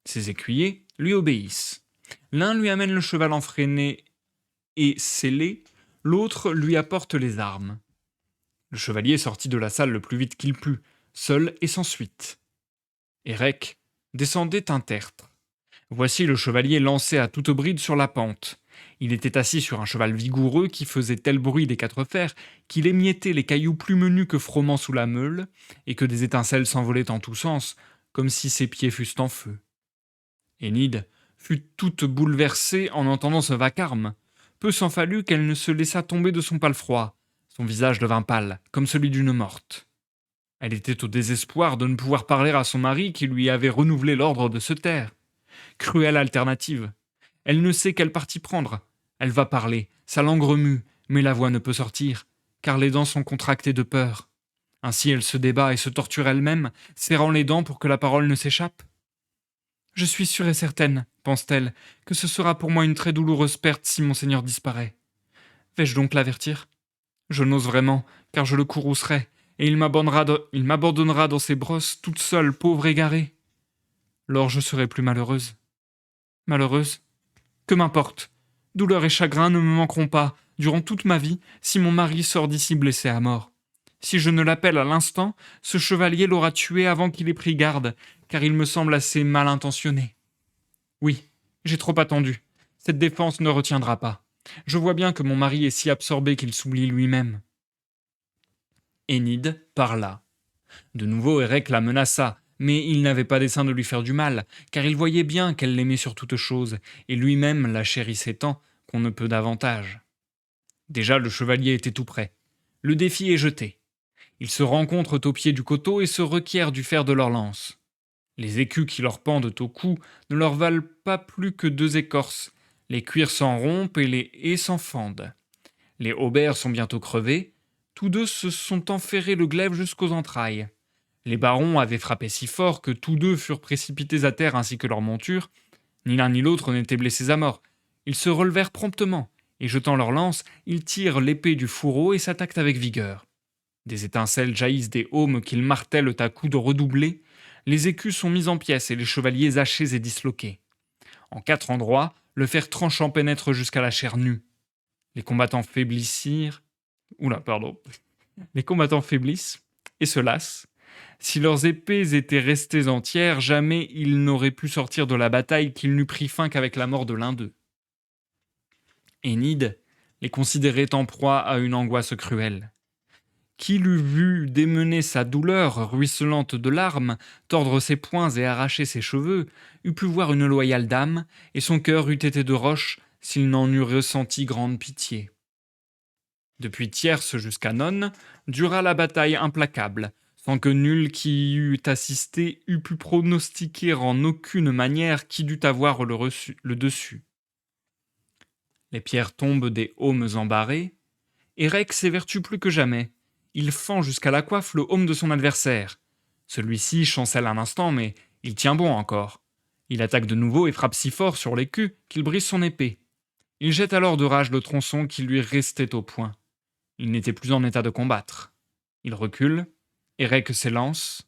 Speaker 1: Ses écuyers lui obéissent. L'un lui amène le cheval enfreiné et scellé, l'autre lui apporte les armes. Le chevalier sortit de la salle le plus vite qu'il put, seul et sans suite. Érec descendait un tertre. Voici le chevalier lancé à toute bride sur la pente. Il était assis sur un cheval vigoureux qui faisait tel bruit des quatre fers qu'il émiettait les cailloux plus menus que froment sous la meule, et que des étincelles s'envolaient en tous sens, comme si ses pieds fussent en feu. Énide fut toute bouleversée en entendant ce vacarme. Peu s'en fallut qu'elle ne se laissa tomber de son palefroid. Son visage devint pâle, comme celui d'une morte. Elle était au désespoir de ne pouvoir parler à son mari qui lui avait renouvelé l'ordre de se taire. Cruelle alternative. Elle ne sait quel parti prendre. Elle va parler, sa langue remue, mais la voix ne peut sortir, car les dents sont contractées de peur. Ainsi elle se débat et se torture elle-même, serrant les dents pour que la parole ne s'échappe. Je suis sûre et certaine, pense-t-elle, que ce sera pour moi une très douloureuse perte si mon Seigneur disparaît. Vais-je donc l'avertir? Je n'ose vraiment, car je le courroucerai, et il m'abandonnera dans ses brosses, toute seule, pauvre égarée. Lors je serai plus malheureuse. Malheureuse? Que m'importe? Douleur et chagrin ne me manqueront pas, durant toute ma vie, si mon mari sort d'ici blessé à mort. Si je ne l'appelle à l'instant, ce chevalier l'aura tué avant qu'il ait pris garde, car il me semble assez mal intentionné. Oui, j'ai trop attendu. Cette défense ne retiendra pas. Je vois bien que mon mari est si absorbé qu'il s'oublie lui-même. Énide parla. De nouveau, Érec la menaça, mais il n'avait pas dessein de lui faire du mal, car il voyait bien qu'elle l'aimait sur toute chose, et lui-même la chérissait tant qu'on ne peut davantage. Déjà le chevalier était tout prêt. Le défi est jeté. Ils se rencontrent au pied du coteau et se requièrent du fer de leurs lances. Les écus qui leur pendent au cou ne leur valent pas plus que 2 écorces. Les cuirs s'en rompent et les haies s'en fendent. Les haubers sont bientôt crevés. Tous deux se sont enferrés le glaive jusqu'aux entrailles. Les barons avaient frappé si fort que tous deux furent précipités à terre ainsi que leurs montures. Ni l'un ni l'autre n'étaient blessés à mort. Ils se relevèrent promptement, et jetant leurs lances, ils tirent l'épée du fourreau et s'attaquent avec vigueur. Des étincelles jaillissent des aumes qu'ils martèlent à coups de redoublés. Les écus sont mis en pièces et les chevaliers hachés et disloqués. En 4 endroits, le fer tranchant pénètre jusqu'à la chair nue. Les combattants faiblissirent. Les combattants faiblissent et se lassent. Si leurs épées étaient restées entières, jamais ils n'auraient pu sortir de la bataille qu'il n'eût pris fin qu'avec la mort de l'un d'eux. Énide les considérait en proie à une angoisse cruelle. Qui l'eût vu démener sa douleur ruisselante de larmes, tordre ses poings et arracher ses cheveux, eût pu voir une loyale dame, et son cœur eût été de roche s'il n'en eût ressenti grande pitié. Depuis Tierce jusqu'à Nonne, dura la bataille implacable, sans que nul qui y eût assisté eût pu pronostiquer en aucune manière qui dût avoir le dessus. Les pierres tombent des aumes embarrés. Érec s'évertue plus que jamais. Il fend jusqu'à la coiffe le aume de son adversaire. Celui-ci chancelle un instant, mais il tient bon encore. Il attaque de nouveau et frappe si fort sur l'écu qu'il brise son épée. Il jette alors de rage le tronçon qui lui restait au poing. Il n'était plus en état de combattre. Il recule, Érec s'élance.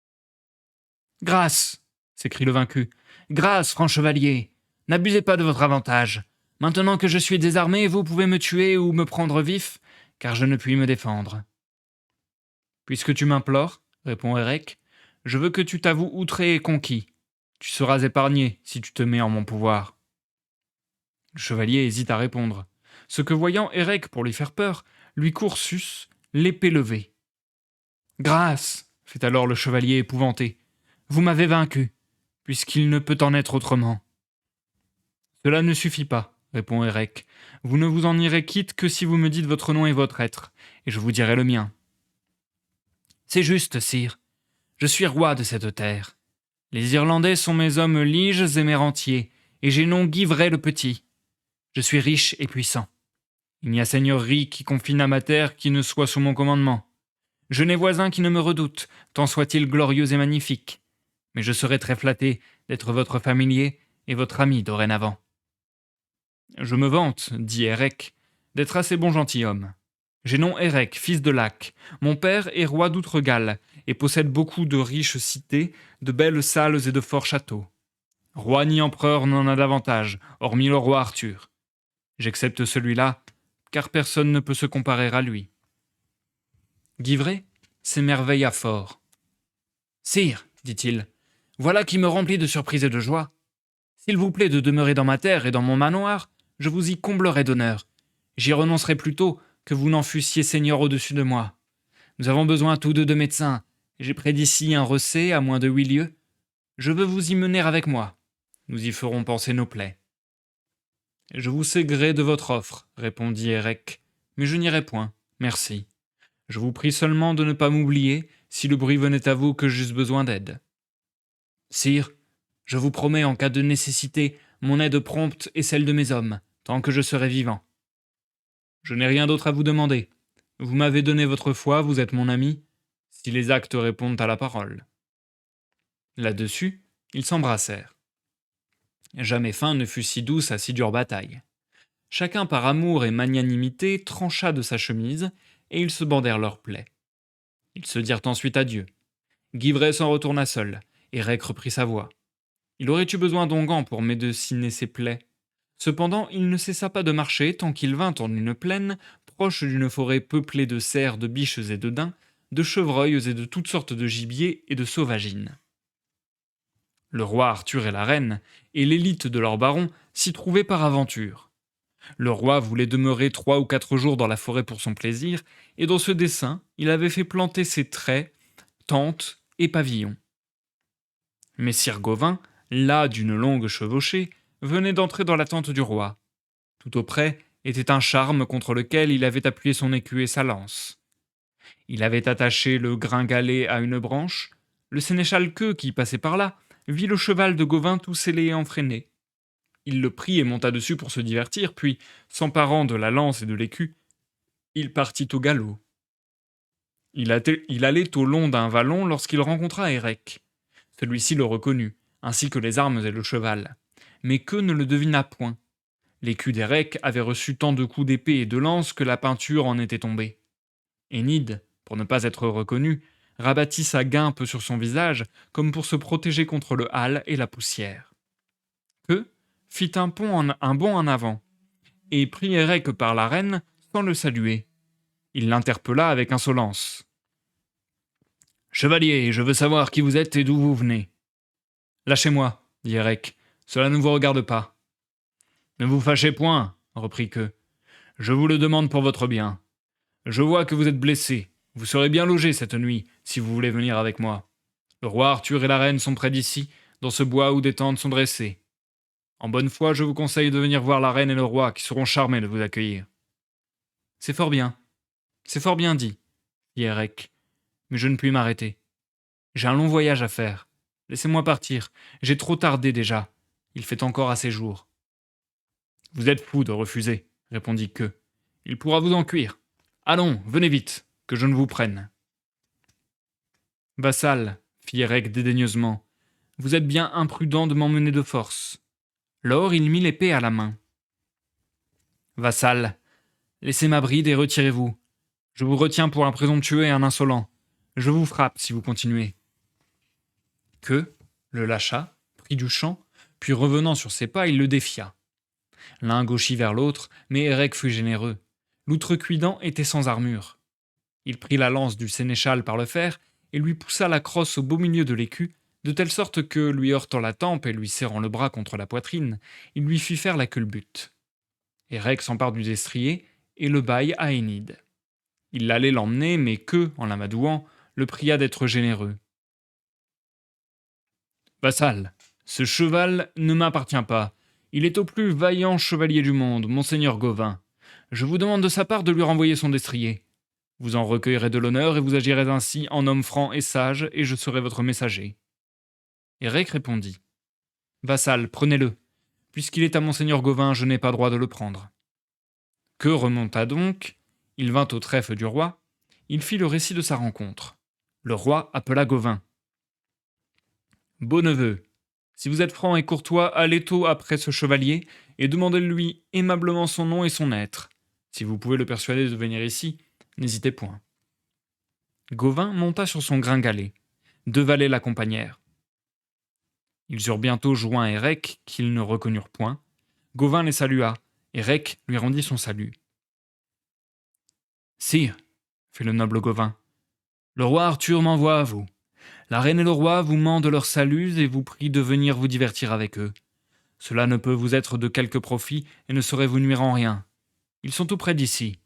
Speaker 1: « Grâce !» s'écrie le vaincu. « Grâce, franc chevalier! N'abusez pas de votre avantage. Maintenant que je suis désarmé, vous pouvez me tuer ou me prendre vif, car je ne puis me défendre. »« Puisque tu m'implores, répond Érec, Je veux que tu t'avoues outré et conquis. Tu seras épargné si tu te mets en mon pouvoir. » Le chevalier hésite à répondre. Ce que voyant Érec pour lui faire peur, lui court sus, l'épée levée. « Grâce !» fait alors le chevalier épouvanté. « Vous m'avez vaincu, puisqu'il ne peut en être autrement. » « Cela ne suffit pas, répond Érec. Vous ne vous en irez quitte que si vous me dites votre nom et votre être, et je vous dirai le mien. »« C'est juste, sire. Je suis roi de cette terre. Les Irlandais sont mes hommes liges et mes rentiers, et j'ai nom Guy Vray le Petit. Je suis riche et puissant. Il n'y a seigneurie qui confine à ma terre qui ne soit sous mon commandement. Je n'ai voisin qui ne me redoute, tant soit-il glorieux et magnifique. Mais je serai très flatté d'être votre familier et votre ami dorénavant. » « Je me vante, dit Érec, d'être assez bon gentilhomme. J'ai nom Érec, fils de Lac. Mon père est roi d'Outre-Galles et possède beaucoup de riches cités, de belles salles et de forts châteaux. Roi ni empereur n'en a davantage, hormis le roi Arthur. J'accepte celui-là, car personne ne peut se comparer à lui. » Guy Vray s'émerveilla fort. « Sire, dit-il, voilà qui me remplit de surprise et de joie. S'il vous plaît de demeurer dans ma terre et dans mon manoir, je vous y comblerai d'honneur. J'y renoncerai plutôt que vous n'en fussiez seigneur au-dessus de moi. Nous avons besoin tous deux de médecins, et j'ai près d'ici un recet à moins de 8 lieues. Je veux vous y mener avec moi. Nous y ferons panser nos plaies. »« Je vous sais gré de votre offre, répondit Érec, mais je n'irai point, merci. Je vous prie seulement de ne pas m'oublier si le bruit venait à vous que j'eusse besoin d'aide. »« Sire, je vous promets en cas de nécessité mon aide prompte et celle de mes hommes, tant que je serai vivant. Je n'ai rien d'autre à vous demander. Vous m'avez donné votre foi, vous êtes mon ami, si les actes répondent à la parole. » Là-dessus, ils s'embrassèrent. Jamais fin ne fut si douce à si dure bataille. Chacun par amour et magnanimité trancha de sa chemise, et ils se bandèrent leurs plaies. Ils se dirent ensuite adieu. Guy Vray s'en retourna seul, et Érec reprit sa voix. Il aurait eu besoin d'onguents pour médeciner ses plaies. Cependant, il ne cessa pas de marcher tant qu'il vint en une plaine, proche d'une forêt peuplée de cerfs, de biches et de daims, de chevreuils et de toutes sortes de gibiers et de sauvagines. Le roi Arthur et la reine, et l'élite de leurs barons, s'y trouvaient par aventure. Le roi voulait demeurer 3 ou 4 jours dans la forêt pour son plaisir, et dans ce dessein, il avait fait planter ses traits, tentes et pavillons. Messire Gauvin, las d'une longue chevauchée, venait d'entrer dans la tente du roi. Tout auprès était un charme contre lequel il avait appuyé son écu et sa lance. Il avait attaché le gringalet à une branche. Le sénéchal Queux, qui passait par là, vit le cheval de Gauvin tout scellé et enfreiné. Il le prit et monta dessus pour se divertir, puis, s'emparant de la lance et de l'écu, il partit au galop. Il allait au long d'un vallon lorsqu'il rencontra Érec. Celui-ci le reconnut, ainsi que les armes et le cheval. Mais Queux ne le devina point. L'écu d'Érec avait reçu tant de coups d'épée et de lance que la peinture en était tombée. Énide, pour ne pas être reconnu, rabattit sa guimpe sur son visage comme pour se protéger contre le hâle et la poussière. Queux fit un bond en avant et prit Érec par la reine sans le saluer. Il l'interpella avec insolence. « Chevalier, je veux savoir qui vous êtes et d'où vous venez. »« Lâchez-moi, dit Érec, cela ne vous regarde pas. »« Ne vous fâchez point, reprit Queux. Je vous le demande pour votre bien. Je vois que vous êtes blessé. Vous serez bien logé cette nuit, si vous voulez venir avec moi. Le roi Arthur et la reine sont près d'ici, dans ce bois où des tentes sont dressées. En bonne foi, je vous conseille de venir voir la reine et le roi, qui seront charmés de vous accueillir. »« C'est fort bien dit, dit Érec, mais je ne puis m'arrêter. J'ai un long voyage à faire. Laissez-moi partir, j'ai trop tardé déjà. Il fait encore assez jour. »« Vous êtes fou de refuser, répondit Queux. Il pourra vous en cuire. Allons, venez vite, que je ne vous prenne. »« Vassal, fit Érec dédaigneusement, vous êtes bien imprudent de m'emmener de force. » Lors il mit l'épée à la main. « Vassal, laissez ma bride et retirez-vous. Je vous retiens pour un présomptueux et un insolent. Je vous frappe si vous continuez. » Queux le lâcha, prit du champ, puis revenant sur ses pas, il le défia. L'un gauchit vers l'autre, mais Érec fut généreux. L'outrecuidant était sans armure. Il prit la lance du sénéchal par le fer et lui poussa la crosse au beau milieu de l'écu, de telle sorte que, lui heurtant la tempe et lui serrant le bras contre la poitrine, il lui fit faire la culbute. Érec s'empare du destrier et le baille à Énide. Il allait l'emmener, mais que, en l'amadouant, le pria d'être généreux. Vassal, ce cheval ne m'appartient pas. Il est au plus vaillant chevalier du monde, monseigneur Gauvin. Je vous demande de sa part de lui renvoyer son destrier. Vous en recueillerez de l'honneur et vous agirez ainsi en homme franc et sage, et je serai votre messager. Érec répondit. Vassal, prenez-le. Puisqu'il est à monseigneur Gauvin, je n'ai pas droit de le prendre. Que remonta donc? Il vint au trèfle du roi. Il fit le récit de sa rencontre. Le roi appela Gauvin. Beau neveu, si vous êtes franc et courtois, allez tôt après ce chevalier et demandez-lui aimablement son nom et son être. Si vous pouvez le persuader de venir ici, n'hésitez point. Gauvin monta sur son gringalet. 2 valets l'accompagnèrent. Ils eurent bientôt joint Érec, qu'ils ne reconnurent point. Gauvin les salua. Érec lui rendit son salut. Sire, fit le noble Gauvin, le roi Arthur m'envoie à vous. La reine et le roi vous mandent leurs saluts et vous prient de venir vous divertir avec eux. Cela ne peut vous être de quelque profit et ne saurait vous nuire en rien. Ils sont tout près d'ici.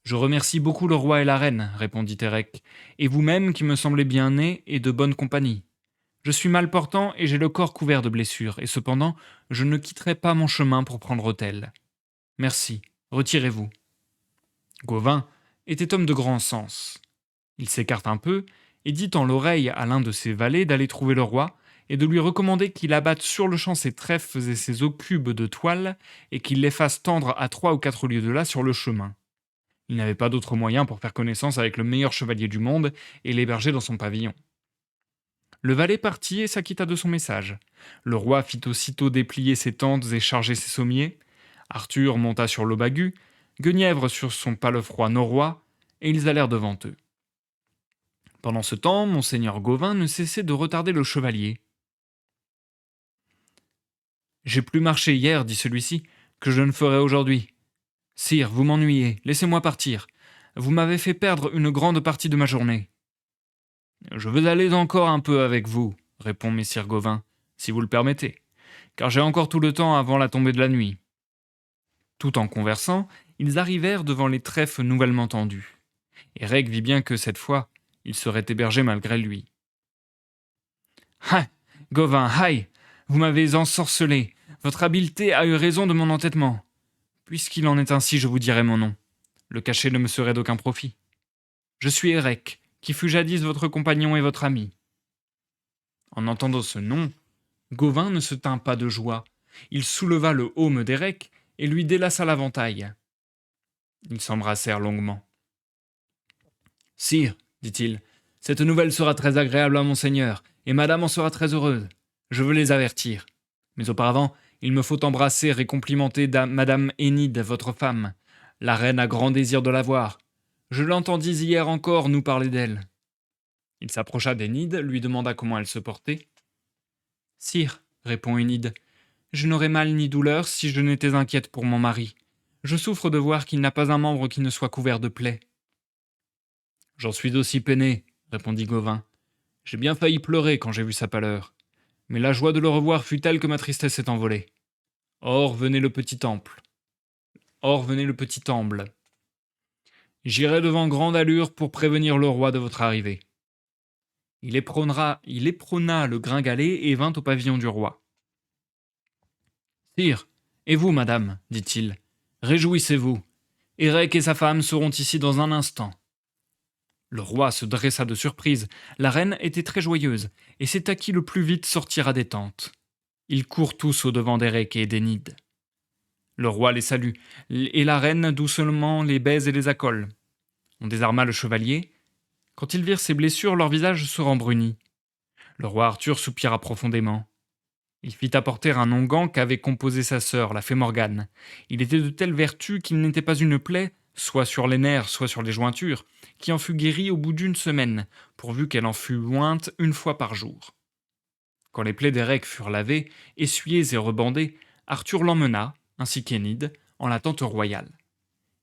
Speaker 1: Je remercie beaucoup le roi et la reine, répondit Érec, et vous-même qui me semblez bien né et de bonne compagnie. Je suis mal portant et j'ai le corps couvert de blessures, et cependant je ne quitterai pas mon chemin pour prendre autel. Merci, retirez-vous. Gauvin était homme de grand sens. Il s'écarte un peu et dit en l'oreille à l'un de ses valets d'aller trouver le roi et de lui recommander qu'il abatte sur-le-champ ses trèfles et ses ocubes de toile et qu'il les fasse tendre à 3 ou 4 lieues de là sur le chemin. Il n'avait pas d'autre moyen pour faire connaissance avec le meilleur chevalier du monde et l'héberger dans son pavillon. Le valet partit et s'acquitta de son message. Le roi fit aussitôt déplier ses tentes et charger ses sommiers. Arthur monta sur l'Aubagu, Guenièvre sur son palefroid norrois, et ils allèrent devant eux. Pendant ce temps, monseigneur Gauvin ne cessait de retarder le chevalier. « J'ai plus marché hier, dit celui-ci, que je ne ferai aujourd'hui. Sire, vous m'ennuyez, laissez-moi partir. Vous m'avez fait perdre une grande partie de ma journée. »« Je veux aller encore un peu avec vous, répond messire Gauvin, si vous le permettez, car j'ai encore tout le temps avant la tombée de la nuit. » Tout en conversant, ils arrivèrent devant les trèfles nouvellement tendus. Érec vit bien que cette fois, il serait hébergé malgré lui. « Ah, Gauvin, aïe, vous m'avez ensorcelé. Votre habileté a eu raison de mon entêtement. Puisqu'il en est ainsi, je vous dirai mon nom. Le cacher ne me serait d'aucun profit. Je suis Érec, qui fut jadis votre compagnon et votre ami. » En entendant ce nom, Gauvin ne se tint pas de joie. Il souleva le aume d'Érec et lui délaça l'aventail. Ils s'embrassèrent longuement. « Sire, dit-il, cette nouvelle sera très agréable à monseigneur, et madame en sera très heureuse. Je veux les avertir. Mais auparavant, il me faut embrasser et complimenter madame Énide, votre femme. La reine a grand désir de la voir. Je l'entendis hier encore nous parler d'elle. » Il s'approcha d'Énide, lui demanda comment elle se portait. « Sire, répond Énide, je n'aurais mal ni douleur si je n'étais inquiète pour mon mari. Je souffre de voir qu'il n'a pas un membre qui ne soit couvert de plaies. »« J'en suis aussi peiné, répondit Gauvin. J'ai bien failli pleurer quand j'ai vu sa pâleur. Mais la joie de le revoir fut telle que ma tristesse s'est envolée. Or venait le petit temple. J'irai devant grande allure pour prévenir le roi de votre arrivée. » Il éperonna le gringalet et vint au pavillon du roi. « Sire, et vous, madame, dit-il, réjouissez-vous. Érec et sa femme seront ici dans un instant. » Le roi se dressa de surprise. La reine était très joyeuse, et c'est à qui le plus vite sortira des tentes. Ils courent tous au-devant d'Érec et d'Énide. Le roi les salue, et la reine doucement les baise et les accole. On désarma le chevalier. Quand ils virent ses blessures, leur visage se rembrunit. Le roi Arthur soupira profondément. Il fit apporter un onguent qu'avait composé sa sœur, la fée Morgane. Il était de telle vertu qu'il n'était pas une plaie, soit sur les nerfs, soit sur les jointures, qui en fut guérie au bout d'1 semaine, pourvu qu'elle en fût ointe 1 fois par jour. Quand les plaies d'Érec furent lavées, essuyées et rebandées, Arthur l'emmena, ainsi qu'Énide, en la tente royale.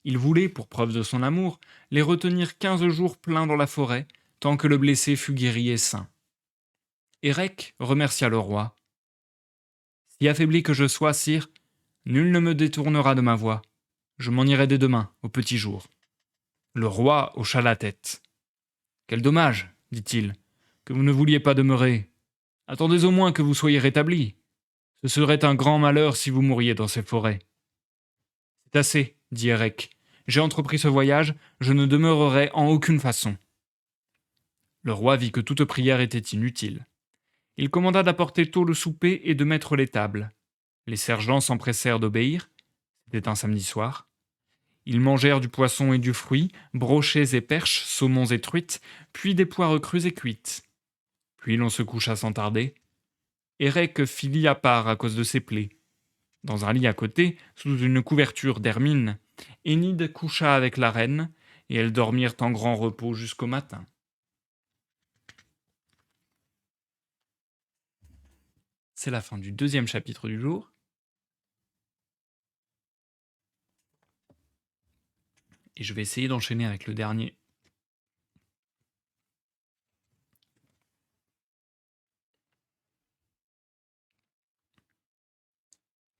Speaker 1: Il voulait, pour preuve de son amour, les retenir 15 jours pleins dans la forêt, tant que le blessé fut guéri et sain. Érec remercia le roi. Si affaibli que je sois, sire, nul ne me détournera de ma voie. Je m'en irai dès demain, au petit jour. Le roi hocha la tête. Quel dommage, dit-il, que vous ne vouliez pas demeurer. Attendez au moins que vous soyez rétabli. Ce serait un grand malheur si vous mouriez dans ces forêts. C'est assez, dit Érec. J'ai entrepris ce voyage, je ne demeurerai en aucune façon. Le roi vit que toute prière était inutile. Il commanda d'apporter tôt le souper et de mettre les tables. Les sergents s'empressèrent d'obéir. C'était un samedi soir. Ils mangèrent du poisson et du fruit, brochets et perches, saumons et truites, puis des poires crues et cuites. Puis l'on se coucha sans tarder. Érec fit lit à part à cause de ses plaies. Dans un lit à côté, sous une couverture d'hermine, Énide coucha avec la reine, et elles dormirent en grand repos jusqu'au matin. C'est la fin du 2e chapitre du jour. Et je vais essayer d'enchaîner avec le dernier.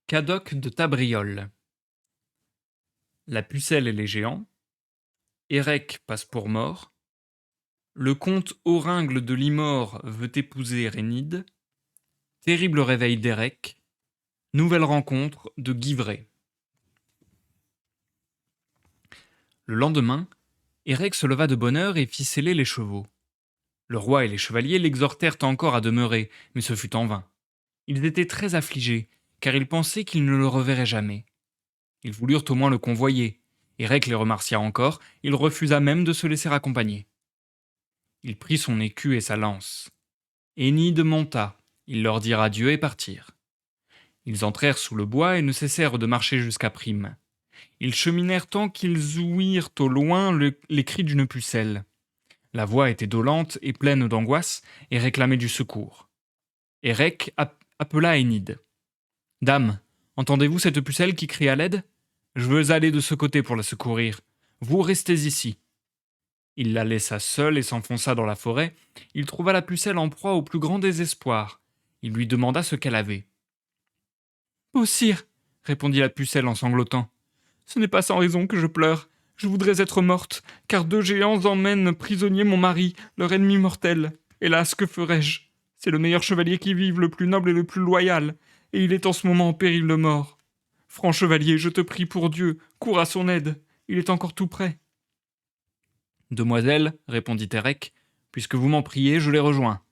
Speaker 1: Cadoc de Tabriole. La pucelle et les géants. Érec passe pour mort. Le comte Oringle de Limor veut épouser Énide. Terrible réveil d'Érec. Nouvelle rencontre de Guivray. Le lendemain, Érec se leva de bonne heure et fit seller les chevaux. Le roi et les chevaliers l'exhortèrent encore à demeurer, mais ce fut en vain. Ils étaient très affligés, car ils pensaient qu'ils ne le reverraient jamais. Ils voulurent au moins le convoyer. Érec les remercia encore, il refusa même de se laisser accompagner. Il prit son écu et sa lance. Énide monta, ils leur dirent adieu et partirent. Ils entrèrent sous le bois et ne cessèrent de marcher jusqu'à Prime. Ils cheminèrent tant qu'ils ouïrent au loin les cris d'une pucelle. La voix était dolente et pleine d'angoisse et réclamait du secours. Érec appela Énide. « Dame, entendez-vous cette pucelle qui crie à l'aide ? Je veux aller de ce côté pour la secourir. Vous restez ici. » Il la laissa seule et s'enfonça dans la forêt. Il trouva la pucelle en proie au plus grand désespoir. Il lui demanda ce qu'elle avait. « Ô sire, répondit la pucelle en sanglotant, ce n'est pas sans raison que je pleure. Je voudrais être morte, car 2 géants emmènent prisonnier mon mari, leur ennemi mortel. Hélas, que ferais-je ? C'est le meilleur chevalier qui vive, le plus noble et le plus loyal, et il est en ce moment en péril de mort. Franc chevalier, je te prie pour Dieu, cours à son aide, il est encore tout près. » « Demoiselle, répondit Érec, puisque vous m'en priez, je les rejoins.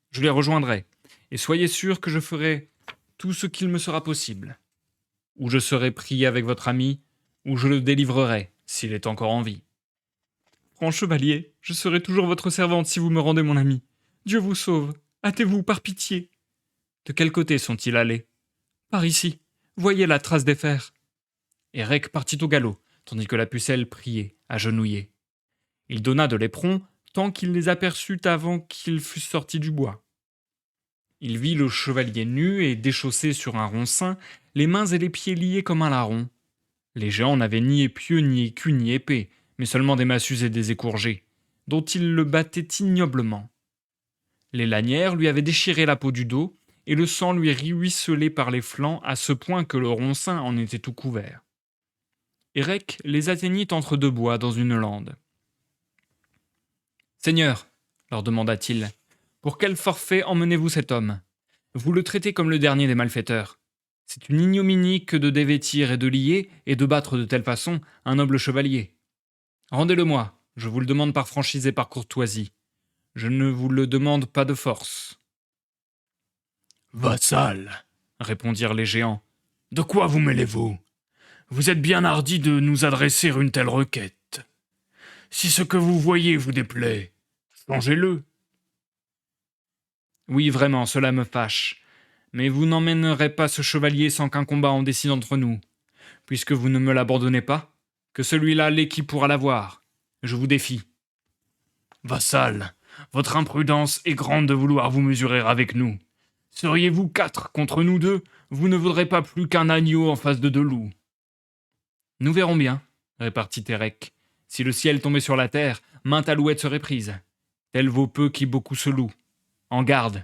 Speaker 1: Je les rejoindrai, et soyez sûrs que je ferai tout ce qu'il me sera possible. Ou je serai pris avec votre ami, ou je le délivrerai, s'il est encore en vie. Franc chevalier, je serai toujours votre servante si vous me rendez mon ami. Dieu vous sauve, hâtez-vous, par pitié. De quel côté sont-ils allés ? Par ici, voyez la trace des fers. Érec partit au galop, tandis que la pucelle priait, agenouillée. Il donna de l'éperon tant qu'il les aperçut avant qu'ils fussent sortis du bois. Il vit le chevalier nu et déchaussé sur un roncin, les mains et les pieds liés comme un larron. Les géants n'avaient ni épieu, ni écu, ni épée, mais seulement des massues et des écourgés, dont ils le battaient ignoblement. Les lanières lui avaient déchiré la peau du dos, et le sang lui ruisselait par les flancs à ce point que le roncin en était tout couvert. Érec les atteignit entre 2 bois dans une lande. « Seigneur, leur demanda-t-il, pour quel forfait emmenez-vous cet homme ? Vous le traitez comme le dernier des malfaiteurs. C'est une ignominie que de dévêtir et de lier et de battre de telle façon un noble chevalier. Rendez-le-moi, je vous le demande par franchise et par courtoisie. Je ne vous le demande pas de force. »« Vassal, répondirent les géants, de quoi vous mêlez-vous ? Vous êtes bien hardi de nous adresser une telle requête. Si ce que vous voyez vous déplaît, changez-le. »« Oui, vraiment, cela me fâche. Mais vous n'emmènerez pas ce chevalier sans qu'un combat en décide entre nous. Puisque vous ne me l'abandonnez pas, que celui-là l'ait qui pourra l'avoir. Je vous défie. »« Vassal, votre imprudence est grande de vouloir vous mesurer avec nous. Seriez-vous 4 contre nous 2, vous ne vaudrez pas plus qu'un agneau en face de 2 loups. »« Nous verrons bien, répartit Érec. Si le ciel tombait sur la terre, mainte alouette serait prise. Tel vaut peu qui beaucoup se loue. En garde.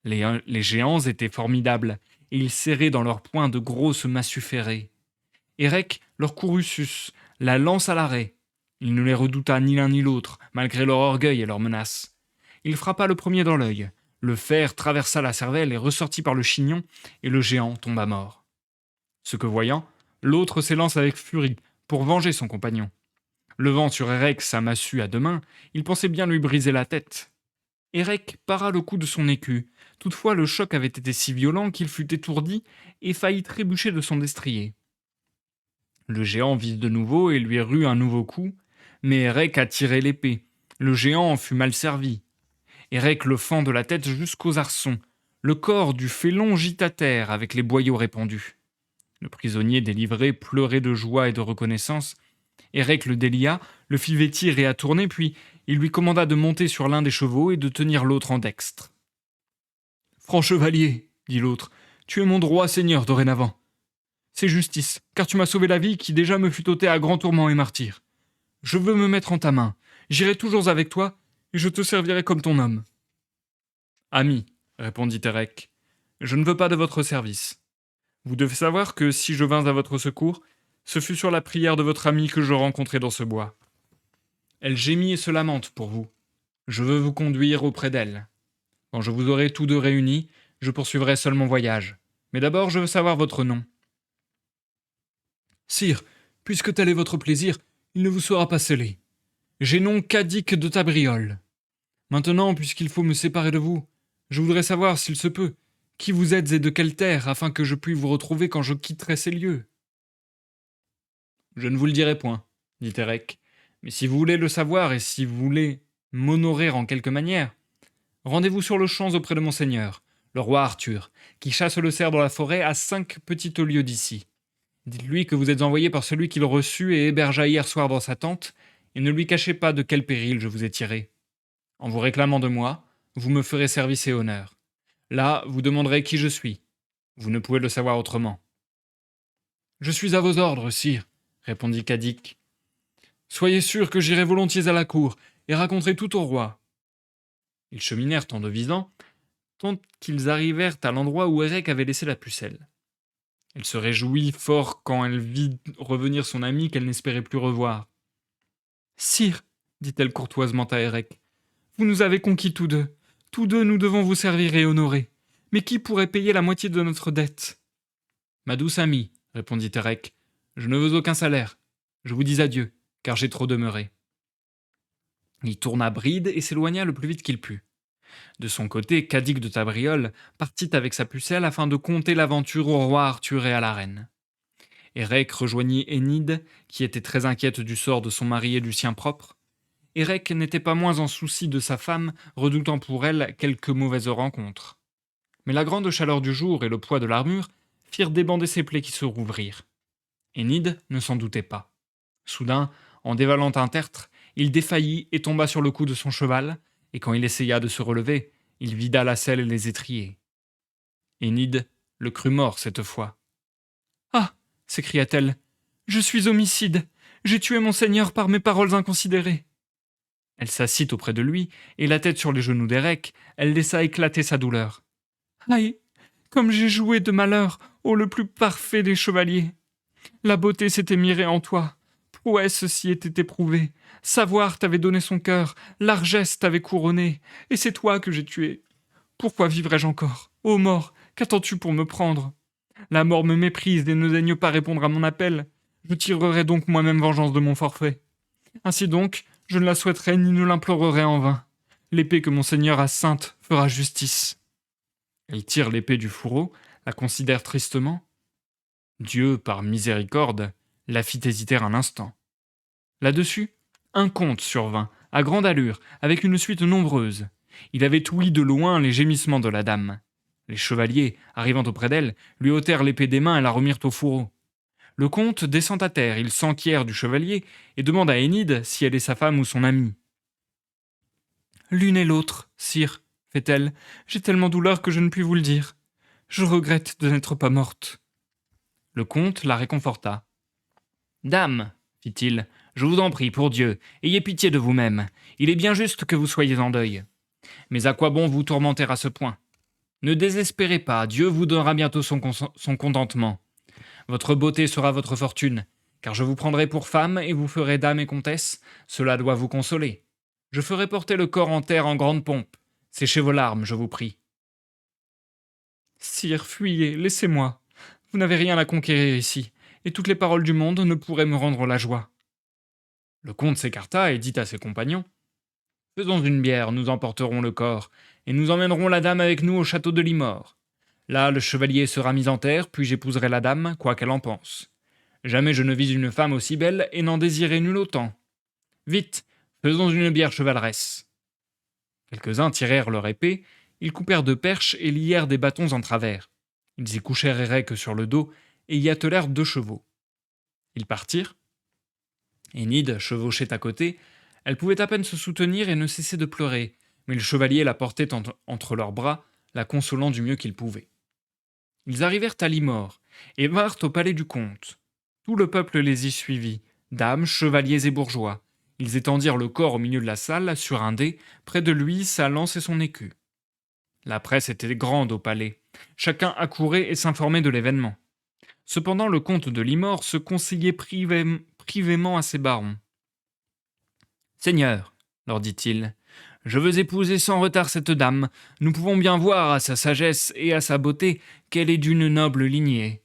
Speaker 1: Les géants étaient formidables, et ils serraient dans leurs poings de grosses massues ferrées. Érec leur courut sus, la lance à l'arrêt. Il ne les redouta ni l'un ni l'autre, malgré leur orgueil et leurs menaces. Il frappa le premier dans l'œil. Le fer traversa la cervelle et ressortit par le chignon, et le géant tomba mort. Ce que voyant, l'autre s'élance avec furie pour venger son compagnon. Levant sur Érec sa massue à deux mains, il pensait bien lui briser la tête. Érec para le coup de son écu. Toutefois, le choc avait été si violent qu'il fut étourdi et faillit trébucher de son destrier. Le géant vise de nouveau et lui rue un nouveau coup, mais Érec a tiré l'épée. Le géant en fut mal servi. Érec le fend de la tête jusqu'aux arçons. Le corps du félon gît à terre avec les boyaux répandus. Le prisonnier délivré pleurait de joie et de reconnaissance. Érec le délia, le fit vêtir et tourner, puis il lui commanda de monter sur l'un des chevaux et de tenir l'autre en dextre. « Franc chevalier, dit l'autre, tu es mon droit seigneur dorénavant. C'est justice, car tu m'as sauvé la vie qui déjà me fut ôtée à grand tourment et martyre. Je veux me mettre en ta main, j'irai toujours avec toi, et je te servirai comme ton homme. »« Ami, répondit Érec, je ne veux pas de votre service. Vous devez savoir que si je vins à votre secours, ce fut sur la prière de votre amie que je rencontrai dans ce bois. Elle gémit et se lamente pour vous. Je veux vous conduire auprès d'elle. Quand je vous aurai tous deux réunis, je poursuivrai seul mon voyage. Mais d'abord, je veux savoir votre nom. »« Sire, puisque tel est votre plaisir, il ne vous sera pas scellé. J'ai nom Cadic de Tabriole. Maintenant, puisqu'il faut me séparer de vous, je voudrais savoir, s'il se peut, qui vous êtes et de quelle terre, afin que je puisse vous retrouver quand je quitterai ces lieux. »« Je ne vous le dirai point, dit Érec, mais si vous voulez le savoir et si vous voulez m'honorer en quelque manière, rendez-vous sur le champ auprès de mon seigneur, le roi Arthur, qui chasse le cerf dans la forêt à 5 petites lieues d'ici. Dites-lui que vous êtes envoyé par celui qui le reçut et hébergea hier soir dans sa tente, et ne lui cachez pas de quel péril je vous ai tiré. En vous réclamant de moi, vous me ferez service et honneur. Là, vous demanderez qui je suis. Vous ne pouvez le savoir autrement. »« Je suis à vos ordres, sire, répondit Cadic. Soyez sûr que j'irai volontiers à la cour et raconterai tout au roi. » Ils cheminèrent en devisant, tant qu'ils arrivèrent à l'endroit où Érec avait laissé la pucelle. Elle se réjouit fort quand elle vit revenir son ami qu'elle n'espérait plus revoir. « Sire, dit-elle courtoisement à Érec, vous nous avez conquis tous deux. Tous deux nous devons vous servir et honorer. Mais qui pourrait payer la moitié de notre dette ?»« Ma douce amie, répondit Érec, je ne veux aucun salaire. Je vous dis adieu, car j'ai trop demeuré. » Il tourna bride et s'éloigna le plus vite qu'il put. De son côté, Cadic de Tabriole partit avec sa pucelle afin de conter l'aventure au roi Arthur et à la reine. Érec rejoignit Énide, qui était très inquiète du sort de son mari et du sien propre. Érec n'était pas moins en souci de sa femme, redoutant pour elle quelque mauvaise rencontre. Mais la grande chaleur du jour et le poids de l'armure firent débander ses plaies qui se rouvrirent. Énide ne s'en doutait pas. Soudain, en dévalant un tertre, il défaillit et tomba sur le cou de son cheval, et quand il essaya de se relever, il vida la selle et les étriers. Énide le crut mort cette fois. « Ah !» s'écria-t-elle, « je suis homicide, j'ai tué mon seigneur par mes paroles inconsidérées. » Elle s'assit auprès de lui, et la tête sur les genoux d'Érec, elle laissa éclater sa douleur. « Aïe, comme j'ai joué de malheur, ô le plus parfait des chevaliers. La beauté s'était mirée en toi, prouesse s'y était éprouvée, savoir t'avait donné son cœur, largesse t'avait couronné, et c'est toi que j'ai tué. Pourquoi vivrais-je encore? Ô mort, qu'attends-tu pour me prendre? La mort me méprise et ne daigne pas répondre à mon appel. Je tirerai donc moi-même vengeance de mon forfait. Ainsi donc, je ne la souhaiterai ni ne l'implorerai en vain. L'épée que mon seigneur a sainte fera justice. » Elle tire l'épée du fourreau, la considère tristement. Dieu, par miséricorde, la fit hésiter un instant. Là-dessus, un comte survint, à grande allure, avec une suite nombreuse. Il avait ouï de loin les gémissements de la dame. Les chevaliers, arrivant auprès d'elle, lui ôtèrent l'épée des mains et la remirent au fourreau. Le comte descend à terre, il s'enquiert du chevalier et demande à Énide si elle est sa femme ou son amie. « L'une et l'autre, sire, fait-elle, j'ai tellement douleur que je ne puis vous le dire. Je regrette de n'être pas morte. » Le comte la réconforta. « Dame, fit-il, Je vous en prie, pour Dieu, ayez pitié de vous-même. Il est bien juste que vous soyez en deuil. Mais à quoi bon vous tourmenter à ce point? Ne désespérez pas, Dieu vous donnera bientôt son contentement. Votre beauté sera votre fortune, car je vous prendrai pour femme et vous ferai dame et comtesse. Cela doit vous consoler. Je ferai porter le corps en terre en grande pompe. Séchez vos larmes, je vous prie. Sire, fuyez, laissez-moi. Vous n'avez rien à conquérir ici, et toutes les paroles du monde ne pourraient me rendre la joie. Le comte s'écarta et dit à ses compagnons: Faisons une bière, nous emporterons le corps, et nous emmènerons la dame avec nous au château de Limor. Là, le chevalier sera mis en terre, puis j'épouserai la dame, quoi qu'elle en pense. Jamais je ne vis une femme aussi belle et n'en désirai nulle autant. Vite, faisons une bière chevaleresse. Quelques-uns tirèrent leur épée, ils coupèrent de perches et lièrent des bâtons en travers. Ils y couchèrent Érec sur le dos et y attelèrent 2 chevaux. Ils partirent. Enid chevauchait à côté. Elle pouvait à peine se soutenir et ne cessait de pleurer, mais le chevalier la portait entre leurs bras, la consolant du mieux qu'il pouvait. Ils arrivèrent à Limor et vinrent au palais du comte. Tout le peuple les y suivit, dames, chevaliers et bourgeois. Ils étendirent le corps au milieu de la salle, sur un dé, près de lui sa lance et son écu. La presse était grande au palais. Chacun accourait et s'informait de l'événement. Cependant, le comte de Limor se conseillait privément à ses barons. « Seigneur, leur dit-il, je veux épouser sans retard cette dame. Nous pouvons bien voir à sa sagesse et à sa beauté qu'elle est d'une noble lignée.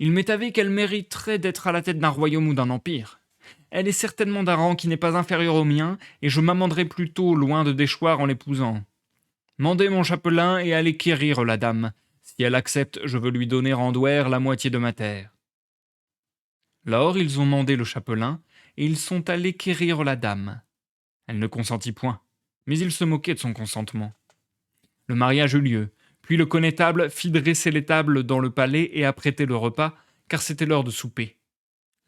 Speaker 1: Il m'est avis qu'elle mériterait d'être à la tête d'un royaume ou d'un empire. Elle est certainement d'un rang qui n'est pas inférieur au mien, et je m'amenderai plutôt loin de déchoir en l'épousant. Mandez mon chapelain et allez quérir la dame. Si elle accepte, je veux lui donner en douaire la moitié de ma terre. » Lors, ils ont mandé le chapelain, et ils sont allés quérir la dame. Elle ne consentit point, mais ils se moquaient de son consentement. Le mariage eut lieu, puis le connétable fit dresser les tables dans le palais et apprêter le repas, car c'était l'heure de souper.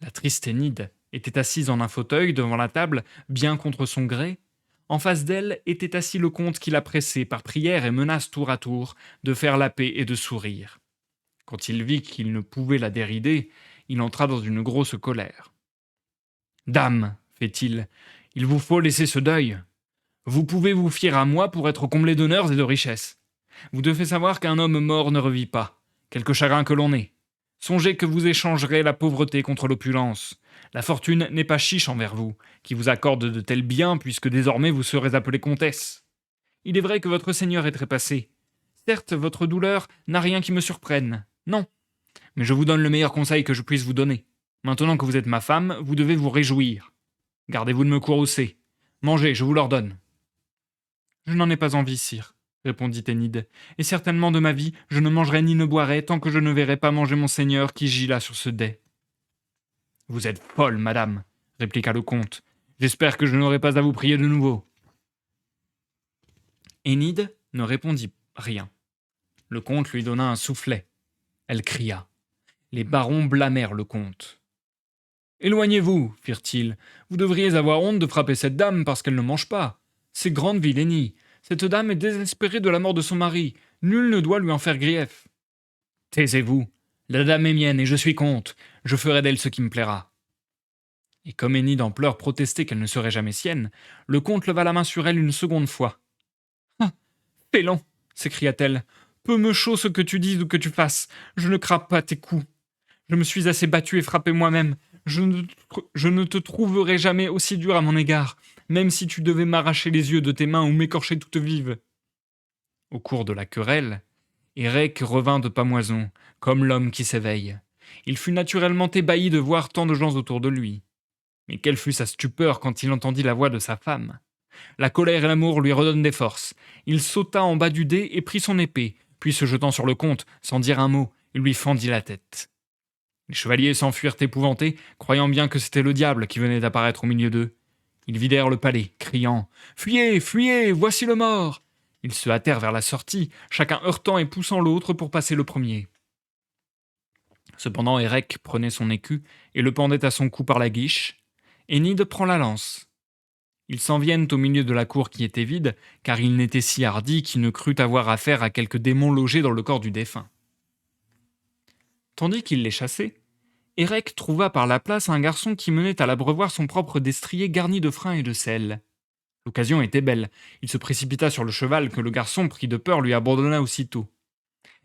Speaker 1: La triste Enid était assise en un fauteuil devant la table, bien contre son gré. En face d'elle était assis le comte qui la pressait par prière et menace tour à tour de faire la paix et de sourire. Quand il vit qu'il ne pouvait la dérider, il entra dans une grosse colère. « Dame, fait-il, il vous faut laisser ce deuil. Vous pouvez vous fier à moi pour être comblé d'honneurs et de richesses. Vous devez savoir qu'un homme mort ne revit pas, quelque chagrin que l'on ait. Songez que vous échangerez la pauvreté contre l'opulence. La fortune n'est pas chiche envers vous, qui vous accorde de tels biens puisque désormais vous serez appelée comtesse. Il est vrai que votre seigneur est trépassé. Certes, votre douleur n'a rien qui me surprenne. Non. Mais je vous donne le meilleur conseil que je puisse vous donner. Maintenant que vous êtes ma femme, vous devez vous réjouir. Gardez-vous de me courroucer. Mangez, je vous l'ordonne. »« Je n'en ai pas envie, sire, » répondit Enid, « et certainement de ma vie, je ne mangerai ni ne boirai tant que je ne verrai pas manger mon seigneur qui gît là sur ce dais. »« Vous êtes folle, madame, » répliqua le comte. « J'espère que je n'aurai pas à vous prier de nouveau. » Enid ne répondit rien. Le comte lui donna un soufflet. Elle cria. Les barons blâmèrent le comte. « Éloignez-vous, firent-ils. Vous devriez avoir honte de frapper cette dame parce qu'elle ne mange pas. C'est grande vilainie. Cette dame est désespérée de la mort de son mari. Nul ne doit lui en faire grief. »« Taisez-vous. La dame est mienne et je suis comte. Je ferai d'elle ce qui me plaira. » Et comme Enid en pleurs protestait qu'elle ne serait jamais sienne, le comte leva la main sur elle une seconde fois. « Ah, félon !» s'écria-t-elle. « Peu me chaud ce que tu dises ou que tu fasses. Je ne crains pas tes coups. Je me suis assez battue et frappée moi-même. Je ne te trouverai jamais aussi dur à mon égard, même si tu devais m'arracher les yeux de tes mains ou m'écorcher toute vive. » Au cours de la querelle, Érec revint de Pamoison, comme l'homme qui s'éveille. Il fut naturellement ébahi de voir tant de gens autour de lui. Mais quelle fut sa stupeur quand il entendit la voix de sa femme. La colère et l'amour lui redonnent des forces. Il sauta en bas du dé et prit son épée, puis se jetant sur le comte, sans dire un mot, il lui fendit la tête. Les chevaliers s'enfuirent épouvantés, croyant bien que c'était le diable qui venait d'apparaître au milieu d'eux. Ils vidèrent le palais, criant « Fuyez, fuyez, voici le mort !» Ils se hâtèrent vers la sortie, chacun heurtant et poussant l'autre pour passer le premier. Cependant, Érec prenait son écu et le pendait à son cou par la guiche. Enid prend la lance. Ils s'en viennent au milieu de la cour qui était vide, car il n'était si hardi qu'il ne crut avoir affaire à quelque démon logé dans le corps du défunt. Tandis qu'il les chassait, Érec trouva par la place un garçon qui menait à l'abreuvoir son propre destrier garni de frein et de sel. L'occasion était belle. Il se précipita sur le cheval que le garçon, pris de peur, lui abandonna aussitôt.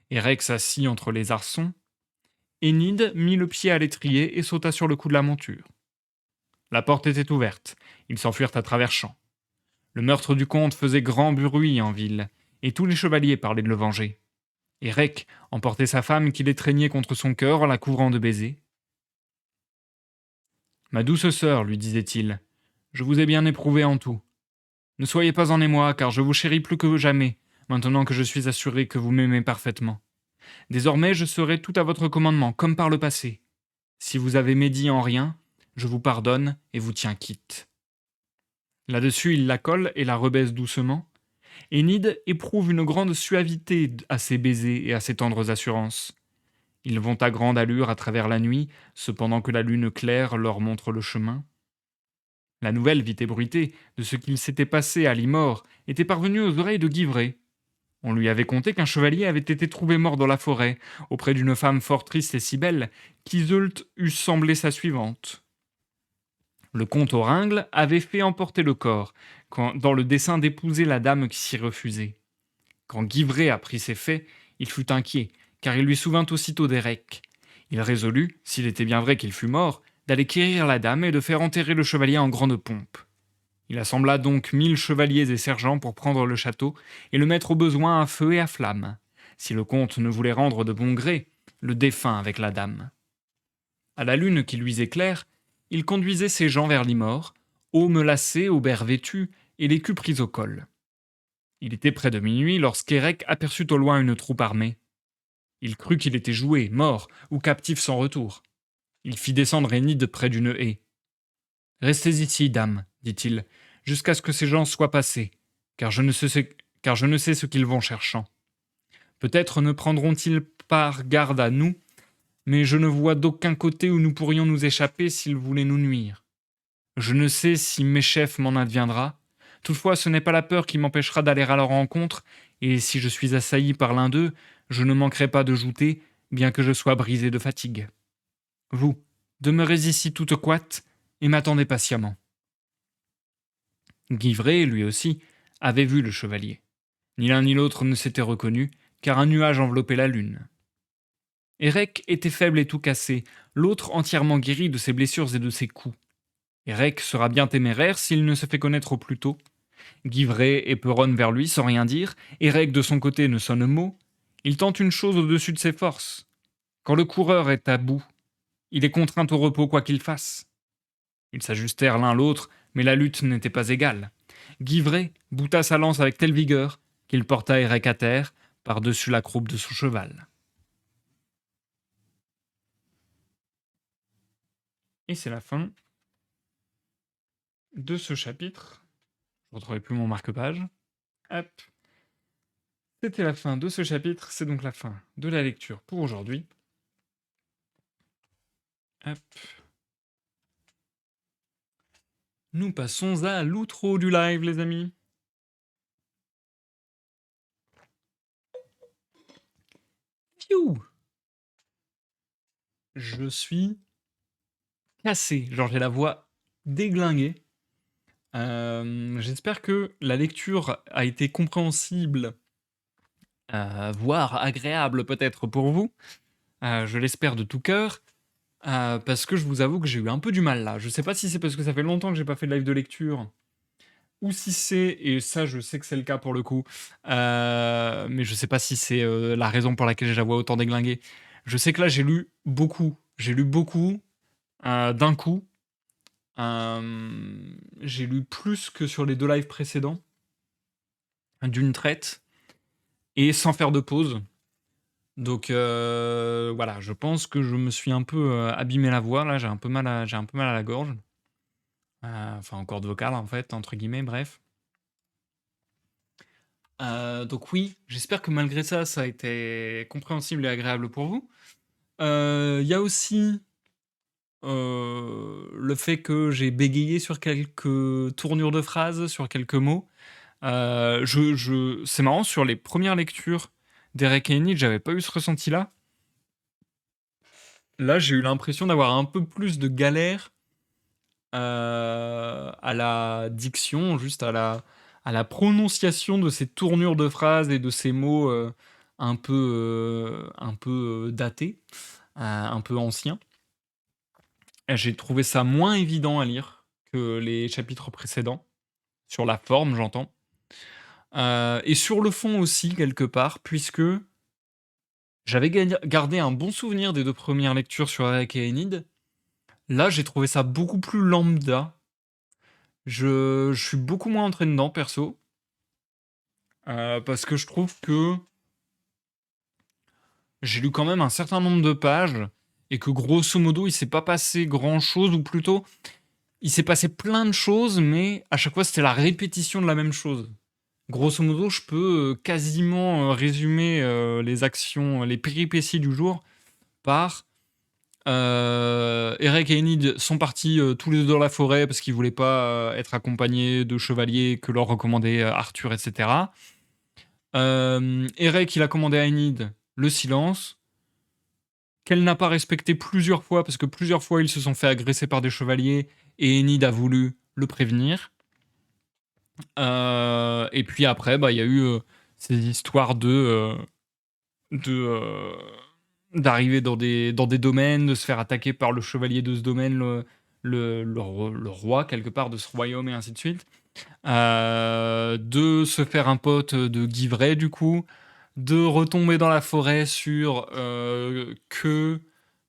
Speaker 1: Érec s'assit entre les arçons. Énide mit le pied à l'étrier et sauta sur le cou de la monture. La porte était ouverte. Ils s'enfuirent à travers champs. Le meurtre du comte faisait grand bruit en ville, et tous les chevaliers parlaient de le venger. Érec emportait sa femme qui l'étreignait contre son cœur en la couvrant de baisers. Ma douce sœur, lui disait-il, je vous ai bien éprouvé en tout. Ne soyez pas en émoi, car je vous chéris plus que jamais, maintenant que je suis assuré que vous m'aimez parfaitement. Désormais, je serai tout à votre commandement, comme par le passé. Si vous avez médit en rien, je vous pardonne et vous tiens quitte. Là-dessus, il la colle et la rebaisse doucement. Énide éprouve une grande suavité à ses baisers et à ses tendres assurances. Ils vont à grande allure à travers la nuit, cependant que la lune claire leur montre le chemin. La nouvelle vite ébruitée de ce qu'il s'était passé à Limor était parvenue aux oreilles de Guivray. On lui avait conté qu'un chevalier avait été trouvé mort dans la forêt, auprès d'une femme fort triste et si belle, qu'Iseult eût semblé sa suivante. Le comte Oringle avait fait emporter le corps, dans le dessein d'épouser la dame qui s'y refusait. Quand Guivray apprit ces faits, il fut inquiet, car il lui souvint aussitôt d'Érec. Il résolut, s'il était bien vrai qu'il fût mort, d'aller quérir la dame et de faire enterrer le chevalier en grande pompe. Il assembla donc 1000 chevaliers et sergents pour prendre le château et le mettre au besoin à feu et à flamme, si le comte ne voulait rendre de bon gré le défunt avec la dame. À la lune qui luisait claire, il conduisait ses gens vers Limor, aume lacé, aubert vêtu et l'écu pris au col. Il était près de minuit lorsqu'Érec aperçut au loin une troupe armée. Il crut qu'il était joué, mort ou captif sans retour. Il fit descendre Énide près d'une haie. « Restez ici, dame, dit-il, jusqu'à ce que ces gens soient passés, car je ne sais ce qu'ils vont cherchant. Peut-être ne prendront-ils pas garde à nous, mais je ne vois d'aucun côté où nous pourrions nous échapper s'ils voulaient nous nuire. Je ne sais si mes chefs m'en adviendra. Toutefois, ce n'est pas la peur qui m'empêchera d'aller à leur rencontre, et si je suis assailli par l'un d'eux, je ne manquerai pas de jouter, bien que je sois brisé de fatigue. Vous, demeurez ici toute coite, et m'attendez patiemment. » Guivray, lui aussi, avait vu le chevalier. Ni l'un ni l'autre ne s'était reconnu, car un nuage enveloppait la lune. Érec était faible et tout cassé, l'autre entièrement guéri de ses blessures et de ses coups. Érec sera bien téméraire s'il ne se fait connaître au plus tôt. Guivray éperonne vers lui sans rien dire, Érec de son côté ne sonne mot. Il tente une chose au-dessus de ses forces. Quand le coureur est à bout, il est contraint au repos quoi qu'il fasse. Ils s'ajustèrent l'un l'autre, mais la lutte n'était pas égale. Guivray bouta sa lance avec telle vigueur qu'il porta Érec à terre par-dessus la croupe de son cheval. Et c'est la fin de ce chapitre. Je ne retrouvais plus mon marque-page. Hop. C'était la fin de ce chapitre, c'est donc la fin de la lecture pour aujourd'hui. Hop. Nous passons à l'outro du live, les amis. Pfiou. Je suis cassé, genre j'ai la voix déglinguée. J'espère que la lecture a été compréhensible, voire agréable peut-être pour vous. Je l'espère de tout cœur. Parce que je vous avoue que j'ai eu un peu du mal là. Je sais pas si c'est parce que ça fait longtemps que j'ai pas fait de live de lecture, ou si c'est, et ça je sais que c'est le cas pour le coup, mais je sais pas si c'est la raison pour laquelle j'ai la voix autant déglinguée. Je sais que là j'ai lu beaucoup d'un coup. J'ai lu plus que sur les 2 lives précédents, d'une traite, et sans faire de pause. Donc voilà, je pense que je me suis un peu abîmé la voix. Là, j'ai un peu mal à la gorge. Enfin, en corde vocale, en fait, entre guillemets, bref. Donc oui, j'espère que malgré ça, ça a été compréhensible et agréable pour vous. Il y a aussi le fait que j'ai bégayé sur quelques tournures de phrases, sur quelques mots. C'est marrant, sur les premières lectures d'Érec et Enid, j'avais pas eu ce ressenti-là. Là, j'ai eu l'impression d'avoir un peu plus de galère à la diction, juste à la prononciation de ces tournures de phrases et de ces mots un peu datés, un peu anciens. Et j'ai trouvé ça moins évident à lire que les chapitres précédents, sur la forme, j'entends. Et sur le fond aussi, quelque part, puisque j'avais gardé un bon souvenir des deux premières lectures sur Eric et Enid. Là, j'ai trouvé ça beaucoup plus lambda. Je suis beaucoup moins entré dedans, perso, parce que je trouve que j'ai lu quand même un certain nombre de pages et que grosso modo, il s'est pas passé grand-chose, ou plutôt, il s'est passé plein de choses, mais à chaque fois, c'était la répétition de la même chose. Grosso modo, je peux quasiment résumer les actions, les péripéties du jour par Eric et Enid sont partis tous les deux dans la forêt parce qu'ils voulaient pas être accompagnés de chevaliers que leur recommandait Arthur, etc. Eric, il a commandé à Enid le silence, qu'elle n'a pas respecté plusieurs fois parce que plusieurs fois ils se sont fait agresser par des chevaliers et Enid a voulu le prévenir. Et puis après, bah, il y a eu ces histoires de d'arriver dans des domaines, de se faire attaquer par le chevalier de ce domaine, le roi quelque part de ce royaume et ainsi de suite. De se faire un pote de Guivray du coup, de retomber dans la forêt sur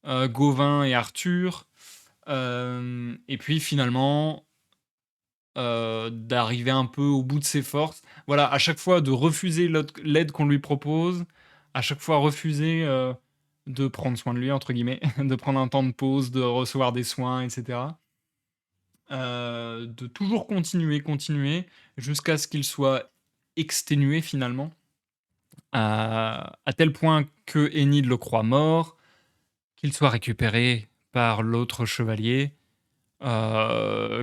Speaker 1: Gauvin et Arthur, et puis finalement d'arriver un peu au bout de ses forces. Voilà, à chaque fois de refuser l'aide qu'on lui propose, à chaque fois refuser de prendre soin de lui, entre guillemets, de prendre un temps de pause, de recevoir des soins, etc. De toujours continuer, jusqu'à ce qu'il soit exténué finalement, à tel point que Enid le croit mort, qu'il soit récupéré par l'autre chevalier,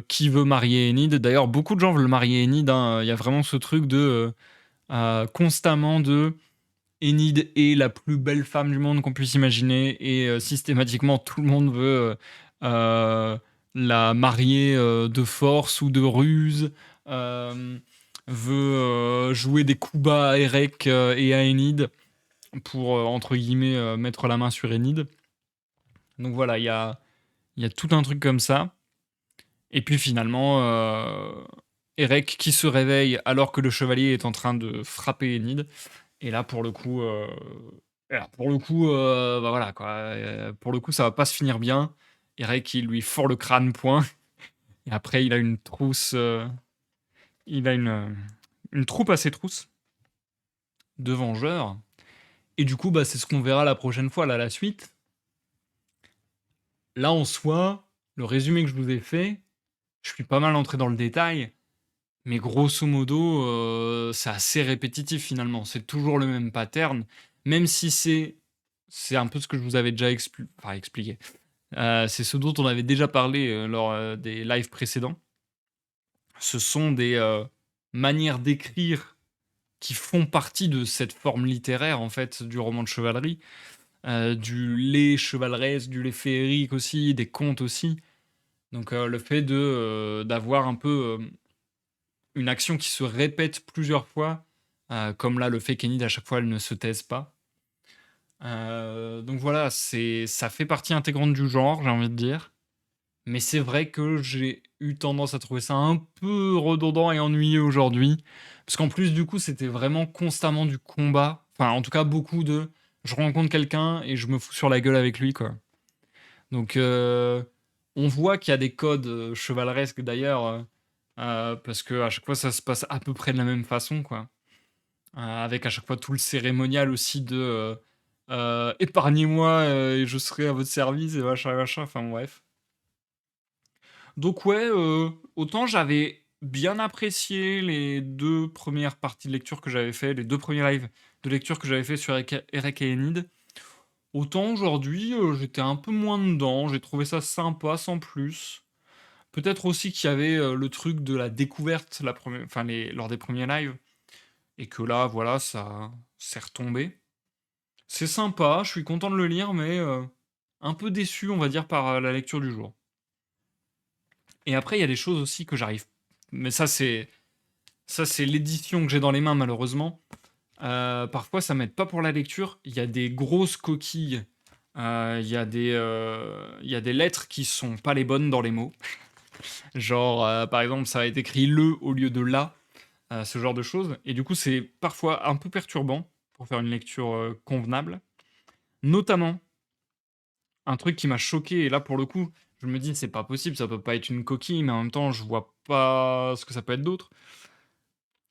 Speaker 1: qui veut marier Enid. D'ailleurs, beaucoup de gens veulent marier Enid, hein. Il y a vraiment ce truc de constamment de Enid est la plus belle femme du monde qu'on puisse imaginer et systématiquement tout le monde veut la marier de force ou de ruse, euh, veut jouer des coups bas à Erek et à Enid pour entre guillemets mettre la main sur Enid. Donc voilà, il y a tout un truc comme ça. Et puis finalement, Erek qui se réveille alors que le chevalier est en train de frapper Enid. Et là, bah voilà quoi. Pour le coup, ça va pas se finir bien. Erek, il lui ford le crâne, point. Et après, il a une trousse. Il a une troupe à ses trousses de vengeurs. Et du coup, bah, c'est ce qu'on verra la prochaine fois, là, la suite. Là, en soi, le résumé que je vous ai fait, je suis pas mal entré dans le détail. Mais grosso modo, c'est assez répétitif finalement. C'est toujours le même pattern, même si c'est un peu ce que je vous avais déjà expliqué. C'est ce dont on avait déjà parlé lors des lives précédents. Ce sont des manières d'écrire qui font partie de cette forme littéraire en fait du roman de chevalerie, du lait chevaleresque, du lait féerique aussi, des contes aussi. Donc le fait de d'avoir un peu une action qui se répète plusieurs fois, comme là le fait qu'Enid à chaque fois elle ne se taise pas. Donc voilà, ça fait partie intégrante du genre, j'ai envie de dire. Mais c'est vrai que j'ai eu tendance à trouver ça un peu redondant et ennuyeux aujourd'hui. Parce qu'en plus, du coup, c'était vraiment constamment du combat. Enfin, en tout cas, beaucoup de je rencontre quelqu'un et je me fous sur la gueule avec lui, quoi. Donc, on voit qu'il y a des codes chevaleresques d'ailleurs, parce que à chaque fois, ça se passe à peu près de la même façon, quoi. Avec à chaque fois tout le cérémonial aussi de épargnez-moi et je serai à votre service et machin, machin. Enfin, bref. Donc ouais, autant j'avais bien apprécié les 2 premières parties de lecture que j'avais fait, les 2 premiers lives de lecture que j'avais fait sur Erek et Enid, autant aujourd'hui, j'étais un peu moins dedans, j'ai trouvé ça sympa sans plus. Peut-être aussi qu'il y avait, le truc de la découverte lors des premiers lives et que là, voilà, ça c'est retombé. C'est sympa, je suis content de le lire mais un peu déçu, on va dire, par la lecture du jour. Et après, il y a des choses aussi que j'arrive. Mais ça, c'est l'édition que j'ai dans les mains, malheureusement. Parfois, ça m'aide pas pour la lecture. Il y a des grosses coquilles. Il y a des lettres qui sont pas les bonnes dans les mots. Genre, par exemple, ça va être écrit le au lieu de la, ce genre de choses. Et du coup, c'est parfois un peu perturbant pour faire une lecture convenable. Notamment, un truc qui m'a choqué, et là, pour le coup, je me dis, c'est pas possible, ça peut pas être une coquille, mais en même temps, je vois pas ce que ça peut être d'autre.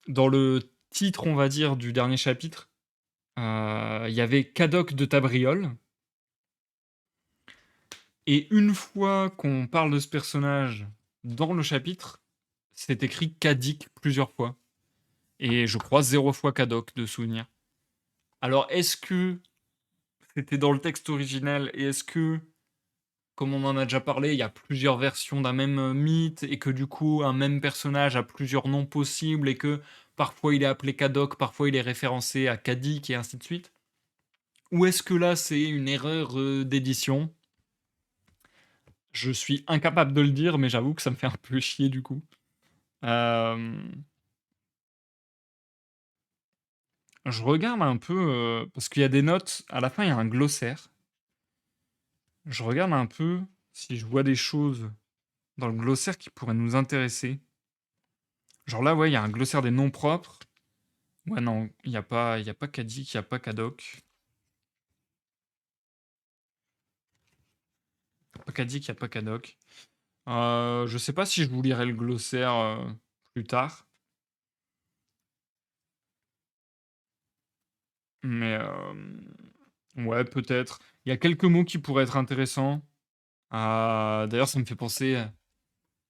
Speaker 1: Dans le titre, on va dire, du dernier chapitre, il y avait Cadoc de Tabriole. Et une fois qu'on parle de ce personnage dans le chapitre, c'est écrit Cadic plusieurs fois. Et je crois 0 fois Cadoc de souvenir. Alors, est-ce que c'était dans le texte original et est-ce que, comme on en a déjà parlé, il y a plusieurs versions d'un même mythe et que du coup, un même personnage a plusieurs noms possibles et que parfois il est appelé Cadoc, parfois il est référencé à Cadik et ainsi de suite? Ou est-ce que là, c'est une erreur d'édition? Je suis incapable de le dire, mais j'avoue que ça me fait un peu chier du coup. Euh, je regarde un peu, parce qu'il y a des notes, à la fin il y a un glossaire. Je regarde un peu si je vois des choses dans le glossaire qui pourraient nous intéresser. Genre là, ouais, il y a un glossaire des noms propres. Ouais, non, il y a pas Kadik, il n'y a pas Kadok. Il n'y a pas Kadik, il n'y a pas Kadok. Je sais pas si je vous lirai le glossaire plus tard. Mais ouais, peut-être. Il y a quelques mots qui pourraient être intéressants. D'ailleurs, ça me fait penser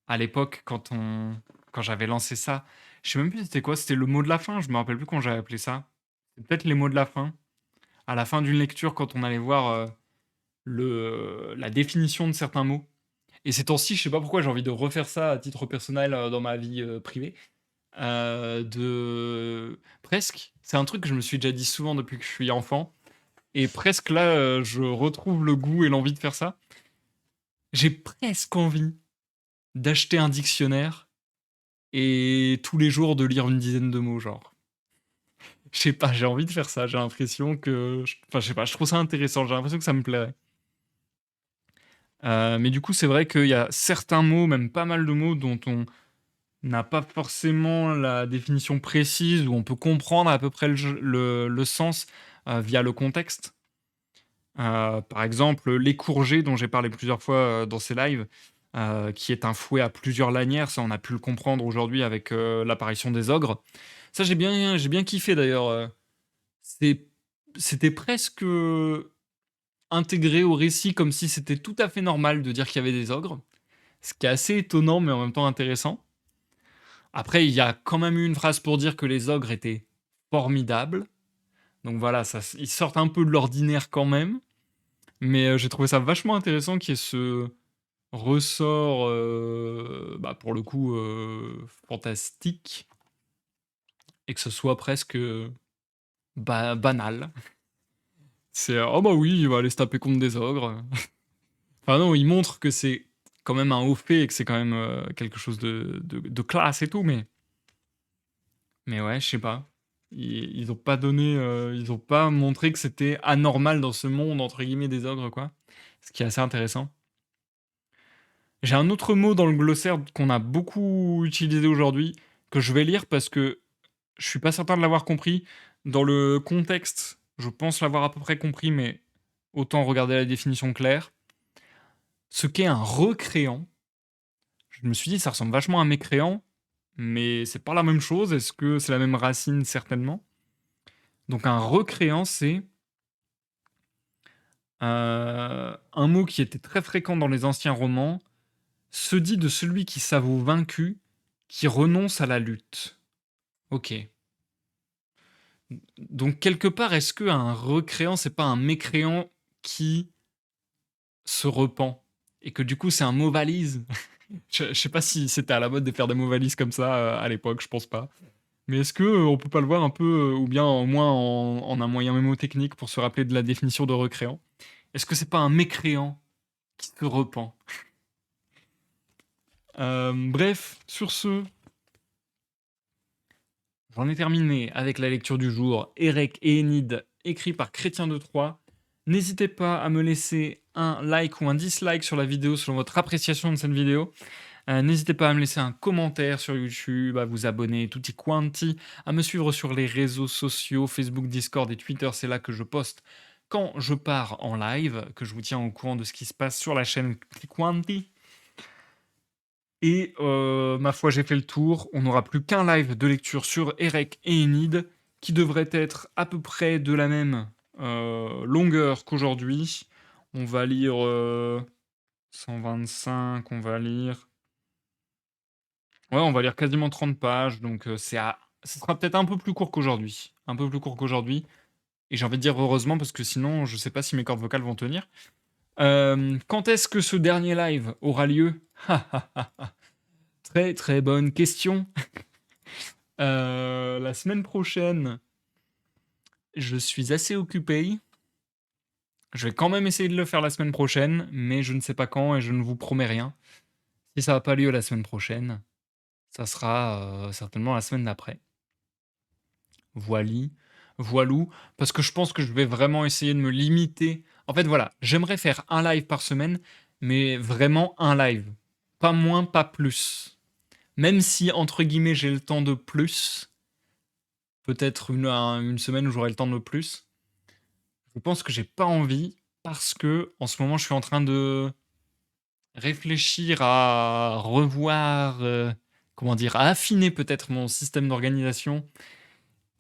Speaker 1: à l'époque quand j'avais lancé ça. Je sais même plus c'était quoi, c'était le mot de la fin, je me rappelle plus comment j'avais appelé ça. C'est peut-être les mots de la fin. À la fin d'une lecture, quand on allait voir la définition de certains mots. Et ces temps-ci, je sais pas pourquoi j'ai envie de refaire ça à titre personnel dans ma vie privée. Presque, c'est un truc que je me suis déjà dit souvent depuis que je suis enfant. Et presque là, je retrouve le goût et l'envie de faire ça. J'ai presque envie d'acheter un dictionnaire et tous les jours de lire une dizaine de mots, genre. Je sais pas, j'ai envie de faire ça. J'ai l'impression que. Enfin, je sais pas, je trouve ça intéressant. J'ai l'impression que ça me plairait. Mais du coup, c'est vrai qu'il y a certains mots, même pas mal de mots, dont on n'a pas forcément la définition précise, où on peut comprendre à peu près le sens via le contexte. Par exemple, l'écourgé, dont j'ai parlé plusieurs fois dans ces lives, qui est un fouet à plusieurs lanières, ça on a pu le comprendre aujourd'hui avec l'apparition des ogres. Ça j'ai bien kiffé d'ailleurs. C'est- C'était presque intégré au récit comme si c'était tout à fait normal de dire qu'il y avait des ogres, ce qui est assez étonnant mais en même temps intéressant. Après, il y a quand même eu une phrase pour dire que les ogres étaient formidables. Donc voilà, ils sortent un peu de l'ordinaire quand même. Mais j'ai trouvé ça vachement intéressant qu'il y ait ce ressort, bah, pour le coup, fantastique, et que ce soit presque banal. C'est oh bah oui, il va aller se taper contre des ogres. Enfin non, il montre que c'est quand même un haut fait et que c'est quand même quelque chose de classe et tout, mais ouais, je sais pas. Ils ont pas donné, ils ont pas montré que c'était anormal dans ce monde, entre guillemets, des ogres, quoi. Ce qui est assez intéressant. J'ai un autre mot dans le glossaire qu'on a beaucoup utilisé aujourd'hui, que je vais lire parce que je suis pas certain de l'avoir compris. Dans le contexte, je pense l'avoir à peu près compris, mais autant regarder la définition claire. Ce qu'est un recréant, je me suis dit ça ressemble vachement à un mécréant, mais c'est pas la même chose. Est-ce que c'est la même racine? Certainement. Donc un recréant, c'est un mot qui était très fréquent dans les anciens romans, se dit de celui qui s'avoue vaincu, qui renonce à la lutte. Ok. Donc quelque part, est-ce qu'un recréant, c'est pas un mécréant qui se repent et que du coup c'est un mot valise? Je sais pas si c'était à la mode de faire des mots valises comme ça à l'époque, je pense pas. Mais est-ce que on peut pas le voir un peu, ou bien au moins en un moyen mémotechnique pour se rappeler de la définition de recréant? Est-ce que c'est pas un mécréant qui se repent? Bref, sur ce, j'en ai terminé avec la lecture du jour, Érec et Énide, écrit par Chrétien de Troyes. N'hésitez pas à me laisser un like ou un dislike sur la vidéo selon votre appréciation de cette vidéo. N'hésitez pas à me laisser un commentaire sur YouTube, à vous abonner tutti quanti, à me suivre sur les réseaux sociaux, Facebook, Discord et Twitter, c'est là que je poste quand je pars en live, que je vous tiens au courant de ce qui se passe sur la chaîne tutti quanti. Et ma foi, j'ai fait le tour. On n'aura plus qu'un live de lecture sur Érec et Énide, qui devrait être à peu près de la même longueur qu'aujourd'hui. On va lire 125, on va lire... Ouais, on va lire quasiment 30 pages, donc ce sera peut-être un peu plus court qu'aujourd'hui. Un peu plus court qu'aujourd'hui. Et j'ai envie de dire heureusement, parce que sinon, je sais pas si mes cordes vocales vont tenir. Quand est-ce que ce dernier live aura lieu? Très très bonne question. La semaine prochaine, je suis assez occupé. Je vais quand même essayer de le faire la semaine prochaine, mais je ne sais pas quand et je ne vous promets rien. Si ça n'a pas lieu la semaine prochaine, ça sera certainement la semaine d'après. Voili, voilou, parce que je pense que je vais vraiment essayer de me limiter. En fait, voilà, j'aimerais faire un live par semaine, mais vraiment un live. Pas moins, pas plus. Même si, entre guillemets, j'ai le temps de plus, peut-être une semaine où j'aurai le temps de plus, je pense que j'ai pas envie, parce que en ce moment, je suis en train de réfléchir à revoir, comment dire, à affiner peut-être mon système d'organisation.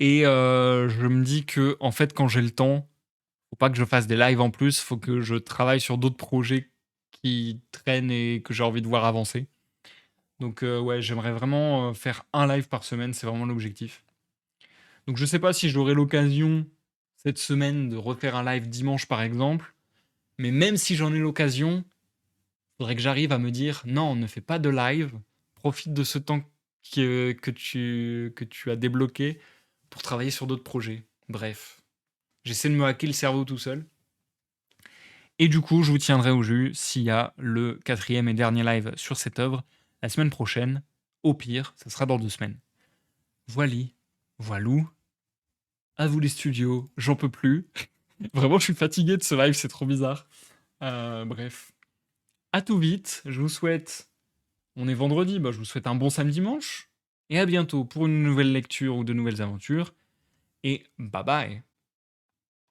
Speaker 1: Et je me dis que, en fait, quand j'ai le temps, faut pas que je fasse des lives en plus, faut que je travaille sur d'autres projets qui traînent et que j'ai envie de voir avancer. Donc ouais, j'aimerais vraiment faire un live par semaine, c'est vraiment l'objectif. Donc je sais pas si j'aurai l'occasion cette semaine de refaire un live dimanche par exemple, mais même si j'en ai l'occasion, faudrait que j'arrive à me dire non, ne fais pas de live, profite de ce temps que tu as débloqué pour travailler sur d'autres projets. Bref, j'essaie de me hacker le cerveau tout seul. Et du coup, je vous tiendrai au jus s'il y a le 4e et dernier live sur cette œuvre la semaine prochaine. Au pire, ça sera dans 2 semaines. Voili, voilou. À vous les studios, j'en peux plus. Vraiment, je suis fatigué de ce live, c'est trop bizarre. Bref. À tout vite, je vous souhaite... On est vendredi, bah, je vous souhaite un bon samedi dimanche. Et à bientôt pour une nouvelle lecture ou de nouvelles aventures. Et bye bye.